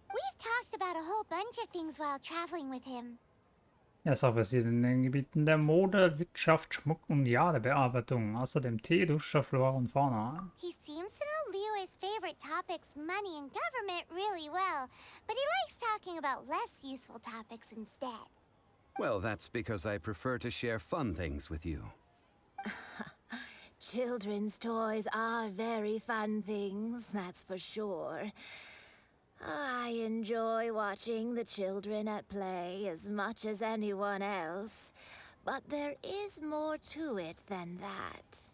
We've talked about a whole bunch of things while traveling with him. Er ist auch versiert in den Gebieten der Mode, Wirtschaft, Schmuck und Jadebearbeitung, außerdem Tee, Dusche, Flora und Fauna. He seems to know Liyue's favorite topics, money and government, really well, but he likes talking about less useful topics instead. Well, that's because I prefer to share fun things with you. Children's toys are very fun things, that's for sure. I enjoy watching the children at play as much as anyone else, but there is more to it than that.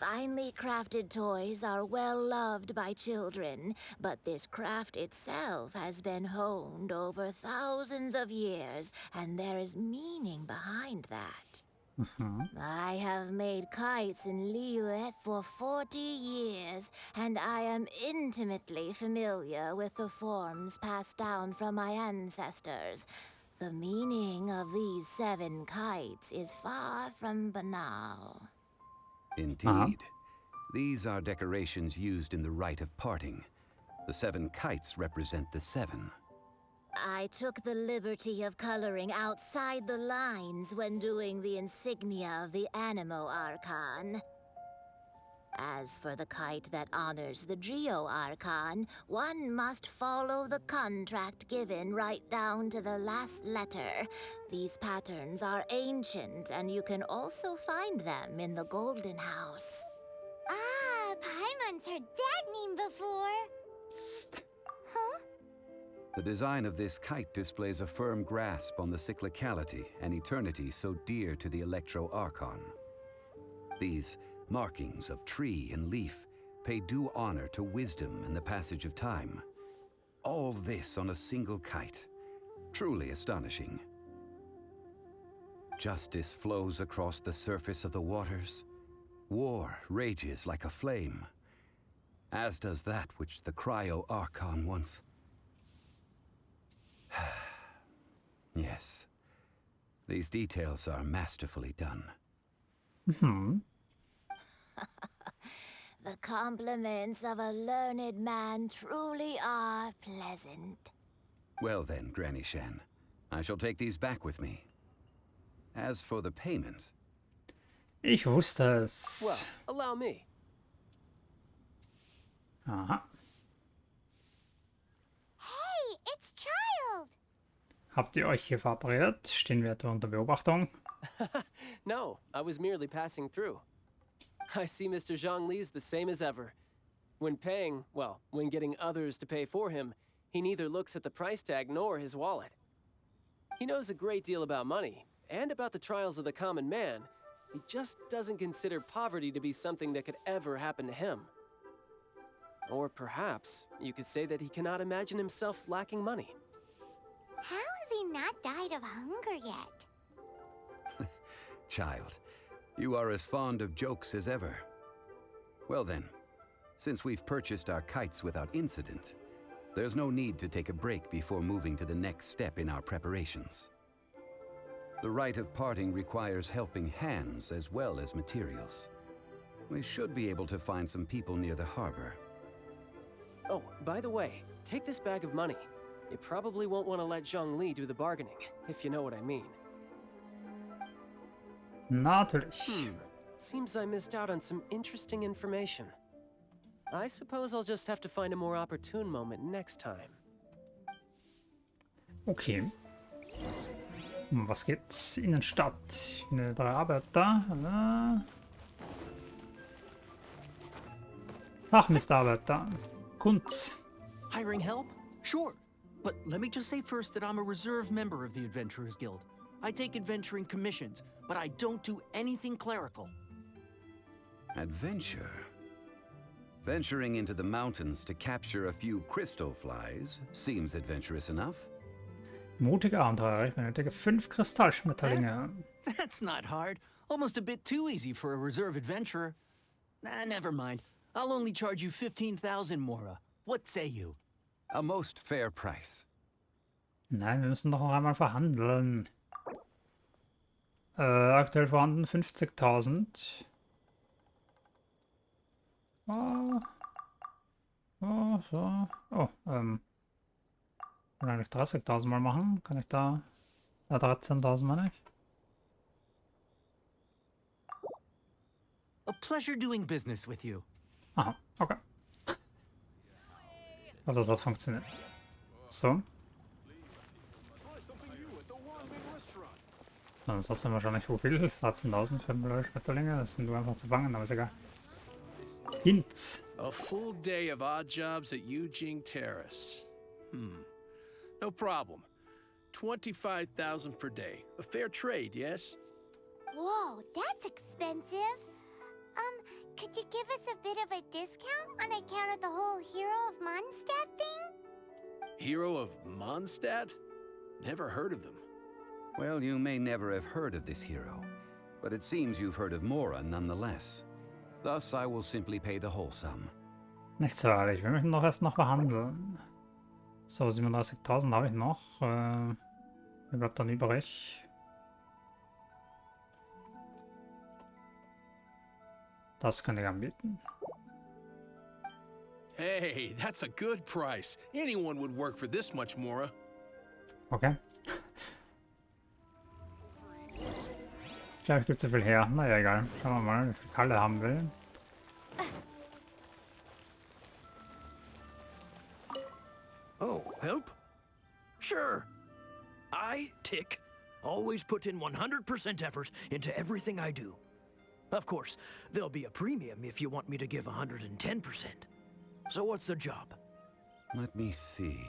Finely crafted toys are well loved by children, but this craft itself has been honed over thousands of years, and there is meaning behind that. I have made kites in Liyue for 40 years, and I am intimately familiar with the forms passed down from my ancestors. The meaning of these 7 kites is far from banal. Indeed. These are decorations used in the rite of parting. The 7 kites represent the 7. I took the liberty of coloring outside the lines when doing the insignia of the Animo Archon. As for the kite that honors the Geo Archon, one must follow the contract given right down to the last letter. These patterns are ancient, and you can also find them in the Golden House. Ah, Paimon's heard that name before. Psst. Huh? The design of this kite displays a firm grasp on the cyclicality and eternity so dear to the Electro-Archon. These markings of tree and leaf pay due honor to wisdom and the passage of time. All this on a single kite. Truly astonishing. Justice flows across the surface of the waters. War rages like a flame, as does that which the Cryo-Archon once... Yes, these details are masterfully done. Mhm. The compliments of a learned man truly are pleasant. Well then, Granny Shen, I shall take these back with me. As for the payment... Ich wusste es. Well, allow me. Aha. Hey, it's Child! Habt ihr euch hier verabredet? Stehen wir etwa unter Beobachtung? No, I was merely passing through. I see Mr. Zhongli's the same as ever. When paying, well, when getting others to pay for him, he neither looks at the price tag nor his wallet. He knows a great deal about money, and about the trials of the common man. He just doesn't consider poverty to be something that could ever happen to him. Or perhaps you could say that he cannot imagine himself lacking money. How has he not died of hunger yet? Child, you are as fond of jokes as ever. Well then, since we've purchased our kites without incident, there's no need to take a break before moving to the next step in our preparations. The rite of parting requires helping hands as well as materials. We should be able to find some people near the harbor. Oh, by the way, take this bag of money. You probably won't want to let Zhongli do the bargaining, if you know what I mean. Natürlich. Seems I missed out on some interesting information. I suppose I'll just have to find a more opportune moment next time. Okay. Was geht's? Innenstadt. Eine 3 Arbeiter. Ach, Mr. Arbeiter. Kunz. Hiring help? Sure. But let me just say first that I'm a reserve member of the Adventurers Guild. I take adventuring commissions, but I don't do anything clerical. Adventure? Venturing into the mountains to capture a few crystal flies seems adventurous enough. Mutiger Abenteurer. Ich benötige 5 Kristallschmetterlinge. That's not hard. Almost a bit too easy for a reserve adventurer. Never mind. I'll only charge you 15,000 Mora. What say you? A most fair price. Nein, wir müssen doch noch einmal verhandeln. Aktuell vorhanden 50.000. So. Oh, kann eigentlich 30.000 mal machen. Kann ich da... 13.000 meine ich. A pleasure doing business with you. Aha, okay. Also das hat funktioniert. So. Dann ist trotzdem wahrscheinlich wo viel? 13.000 für blöde Schmetterlinge. Das sind nur einfach zu fangen, aber ist egal. Hints. A full day of odd jobs at Yujing Terrace. No problem. 25,000 per day. A fair trade, yes? Whoa, that's expensive. Could you give us a bit of a discount on account of the whole Hero of Mondstadt thing? Hero of Mondstadt? Never heard of them. Well, you may never have heard of this hero, but it seems you've heard of Mora nonetheless. Thus, I will simply pay the whole sum. Nicht so ehrlich, wir möchten doch erst noch verhandeln. So, 37.000 habe ich noch. Wie bleibt dann übrig? Das könnte ich anbieten. Hey, that's a good price. Anyone would work for this much, Mora. Okay. Ich glaube, ich gebe zu viel her. Naja, egal. Schauen wir mal, wie viel Kalle haben will. Oh, help? Sure. I, Tick, always put in 100% effort into everything I do. Of course, there'll be a premium if you want me to give 110%. So what's the job? Let me see.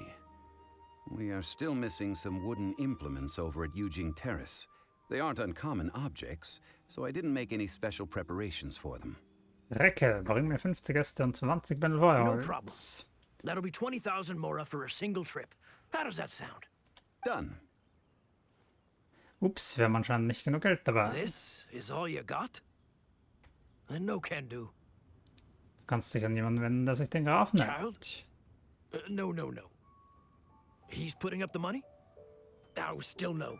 We are still missing some wooden implements over at Yujing Terrace. They aren't uncommon objects, so I didn't make any special preparations for them. Recke, bring mir 50 Gäste und 20 Bändel Feuerholz. No problem. That'll be 20,000 mora for a single trip. How does that sound? Done. Ups, wir haben anscheinend nicht genug Geld dabei. This is all you got? Then no can do. Du kannst dich an jemanden wenden, der sich den Grafen nennt. No. He's putting up the money? Oh, still no.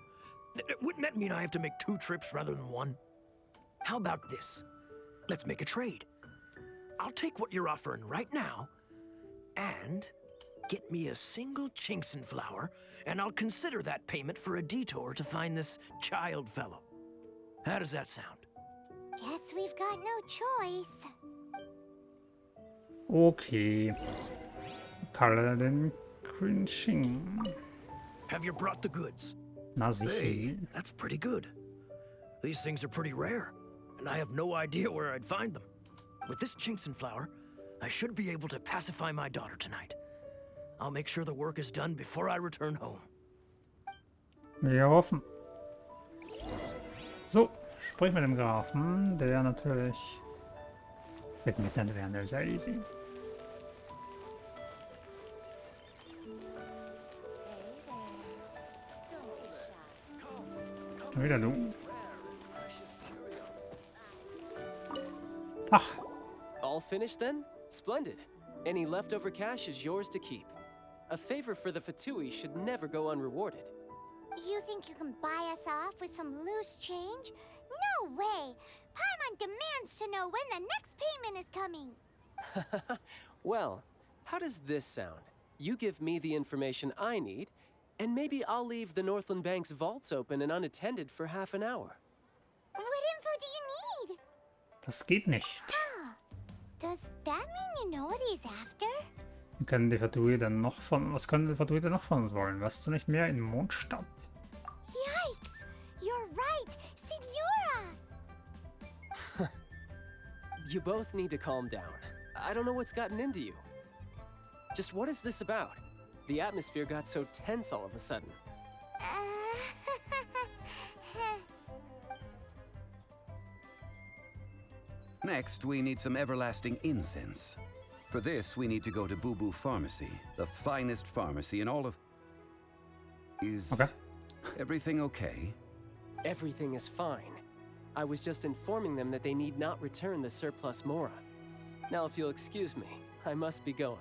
Wouldn't that mean I have to make 2 trips rather than 1? How about this? Let's make a trade. I'll take what you're offering right now, and get me a single Genshin flower, and I'll consider that payment for a detour to find this child fellow. How does that sound? Guess we've got no choice. Okay. Kalle den Genshin. Have you brought the goods? Na sicher. Hey, that's pretty good. These things are pretty rare, and I have no idea where I'd find them. With this Genshin flower, I should be able to pacify my daughter tonight. I'll make sure the work is done before I return home. Wir hoffen. So, sprich mit dem Grafen, der natürlich mit Mitteln wäre sehr easy. Wieder du. Ach. All finished then? Splendid. Any leftover cash is yours to keep. A favor for the Fatui should never go unrewarded. You think you can buy us off with some loose change? No way! Paimon demands to know when the next payment is coming. Well, how does this sound? You give me the information I need, and maybe I'll leave the Northland Bank's vaults open and unattended for half an hour. What info do you need? Das geht nicht. Does that mean you know what he's after? Wir können die Fatui denn noch von... Was können die Fatui denn noch von uns wollen? Weißt du nicht mehr in Mondstadt? Yikes! You're right! Signora! You both need to calm down. I don't know what's gotten into you. Just what is this about? The atmosphere got so tense all of a sudden. Next, we need some everlasting incense. For this, we need to go to Boo Boo Pharmacy, the finest pharmacy in all of... Is everything okay? Everything is fine. I was just informing them that they need not return the surplus Mora. Now, if you'll excuse me, I must be going.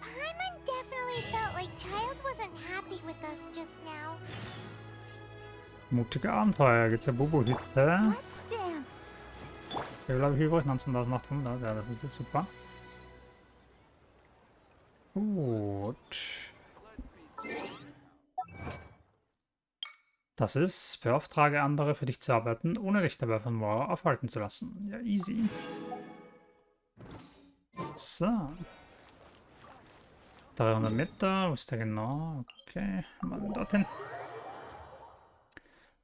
Paimon definitely felt like Child wasn't happy with us just now. Mutige Abenteuer. Geht's ja Bubu-Hütte. Let's dance. Wie glaube ich übrig? 19.800. Ja, das ist jetzt super. Gut. Das ist, beauftrage andere für dich zu arbeiten, ohne dich dabei von Mora aufhalten zu lassen. Ja, easy. So. 300 Meter, wo ist der genau? Okay, mal dorthin.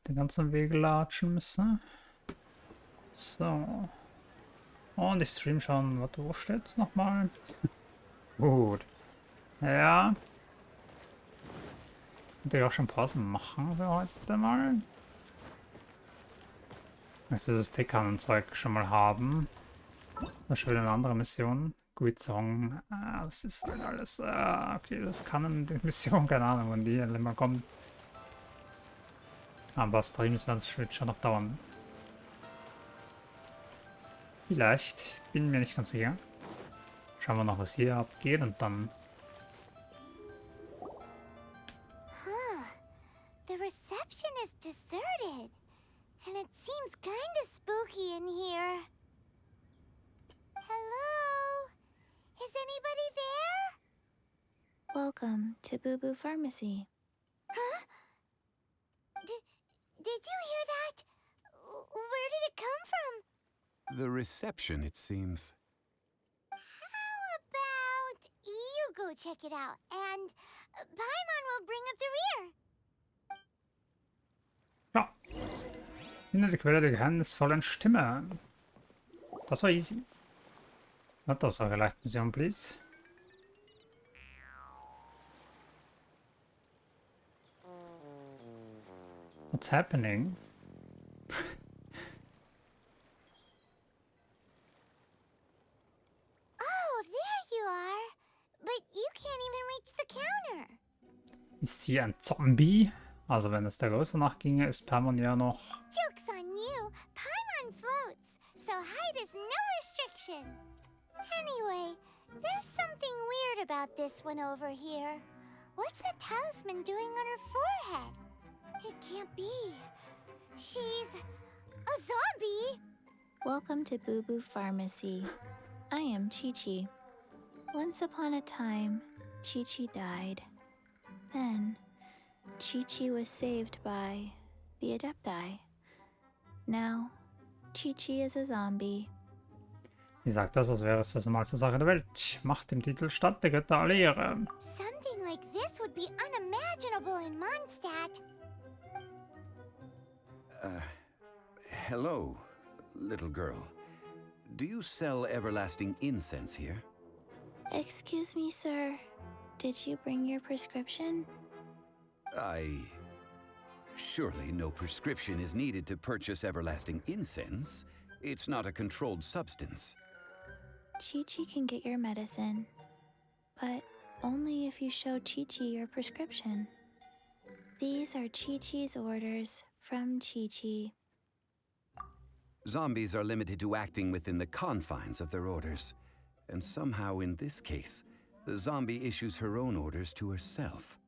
Den ganzen Weg latschen müssen. So. Und ich stream schon. Warte, wo steht's nochmal? Gut. Ja. Könnte ich auch schon Pausen machen für heute mal. Ich möchte das Tekan-Zeug schon mal haben. Das ist schon wieder eine andere Mission. Guizong. Das ist halt alles. Okay, das kann eine Mission, keine Ahnung, wann die mal kommt. Aber Streams werden es schon noch dauern. Vielleicht. Bin mir nicht ganz sicher. Schauen wir noch, was hier abgeht und dann. The reception is deserted. And it seems kind of spooky in here. Hello? Is anybody there? Welcome to Boo Boo Pharmacy. Huh? Did you hear that? Where did it come from? The reception, it seems. How about you go check it out, and Paimon will bring up the rear. Ja. Finde die Quelle der geheimnisvollen Stimme. Das war easy. Not das eure Leichtmission, please. What's happening? Oh, there you are. But you can't even reach the counter. Ist sie ein Zombie? Also wenn es der Größe nachginge, ist Paimon ja noch... Joke's on you. Paimon floats, so height is no restriction. Anyway, there's something weird about this one over here. What's the talisman doing on her forehead? It can't be. She's a zombie. Welcome to Boo Boo Pharmacy. I am Chi-Chi. Once upon a time, Chi-Chi died. Then, Chi-Chi was saved by the Adepti. Now, Chi-Chi is a zombie. Sie sagt das, als wäre es das normalste Sache der Welt. Macht dem Titel statt der Götter alle Ehre. Something like this would be unimaginable in Mondstadt. Hello, little girl. Do you sell everlasting incense here? Excuse me, sir. Did you bring your prescription? Surely no prescription is needed to purchase everlasting incense. It's not a controlled substance. Chi-Chi can get your medicine, but only if you show Chi-Chi your prescription. These are Chi-Chi's orders from Chi-Chi. Zombies are limited to acting within the confines of their orders. And somehow in this case, the zombie issues her own orders to herself.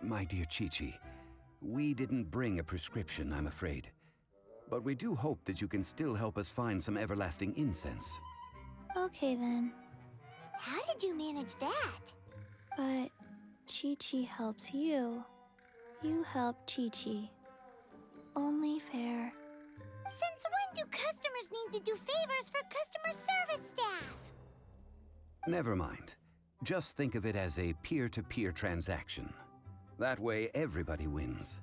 My dear Chi-Chi, we didn't bring a prescription, I'm afraid. But we do hope that you can still help us find some everlasting incense. Okay then. How did you manage that? But Chi-Chi helps you. You help Chi-Chi. Only fair. Since when do customers need to do favors for customer service staff? Never mind. Just think of it as a peer-to-peer transaction. That way everybody wins.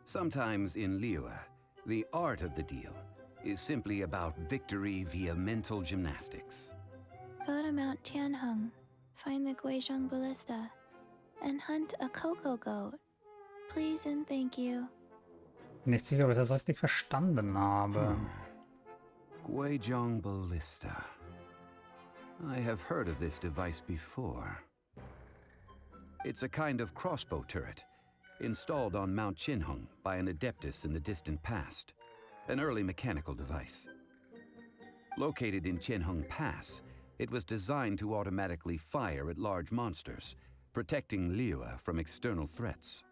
Sometimes in Liyue, the art of the deal is simply about victory via mental gymnastics. Go to Mount Tianheng, find the Guizhong Ballista, and hunt a cocoa goat. Please and thank you. Nicht sicher, ob ich das richtig verstanden habe. Guizhong Ballista. I have heard of this device before. It's a kind of crossbow turret, installed on Mount Qinheng by an adeptus in the distant past, an early mechanical device. Located in Qinheng Pass, it was designed to automatically fire at large monsters, protecting Liyue from external threats.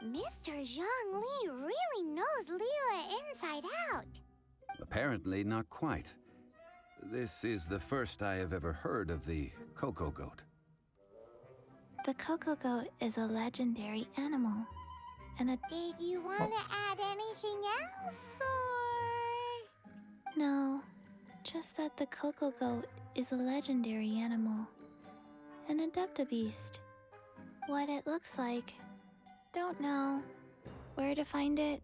Mr. Zhang Li really knows Liyue inside out. Apparently not quite. This is the first I have ever heard of the cocoa goat. The cocoa goat is a legendary animal. And Did you want to add anything else, or...? No, just that the cocoa goat is a legendary animal. An adeptabeast. What it looks like, don't know. Where to find it,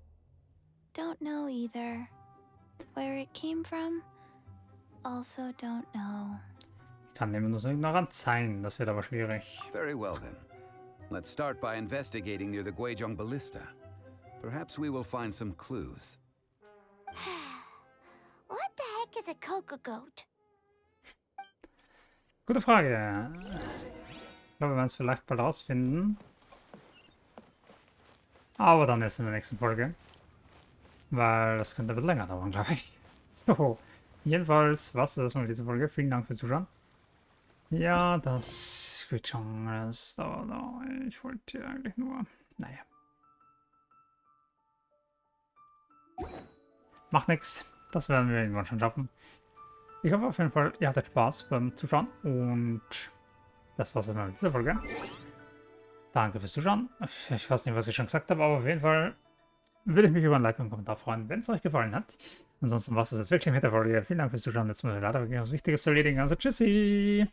don't know either. Where it came from, also don't know. Kann dem nur so ignorant sein, das wird aber schwierig. Very well then. Let's start by investigating near the Guizhong Ballista. Perhaps we will find some clues. What the heck is a cocoa goat? Gute Frage. Ich glaube, wir werden es vielleicht bald rausfinden. Aber dann erst in der nächsten Folge. Weil das könnte ein bisschen länger dauern, glaube ich. So, jedenfalls was ist das mal mit dieser Folge. Vielen Dank fürs Zuschauen. Ja, das geht schon. Das dauert noch. Ich wollte eigentlich nur... Naja. Macht nichts. Das werden wir irgendwann schon schaffen. Ich hoffe auf jeden Fall, ihr hattet Spaß beim Zuschauen. Und das war's dann mit dieser Folge. Danke fürs Zuschauen. Ich weiß nicht, was ich schon gesagt habe, aber auf jeden Fall würde ich mich über ein Like und einen Kommentar freuen, wenn es euch gefallen hat. Ansonsten war es jetzt wirklich mit der Folge. Vielen Dank fürs Zuschauen. Jetzt muss ich leider wirklich was Wichtiges zu erledigen. Also tschüssi!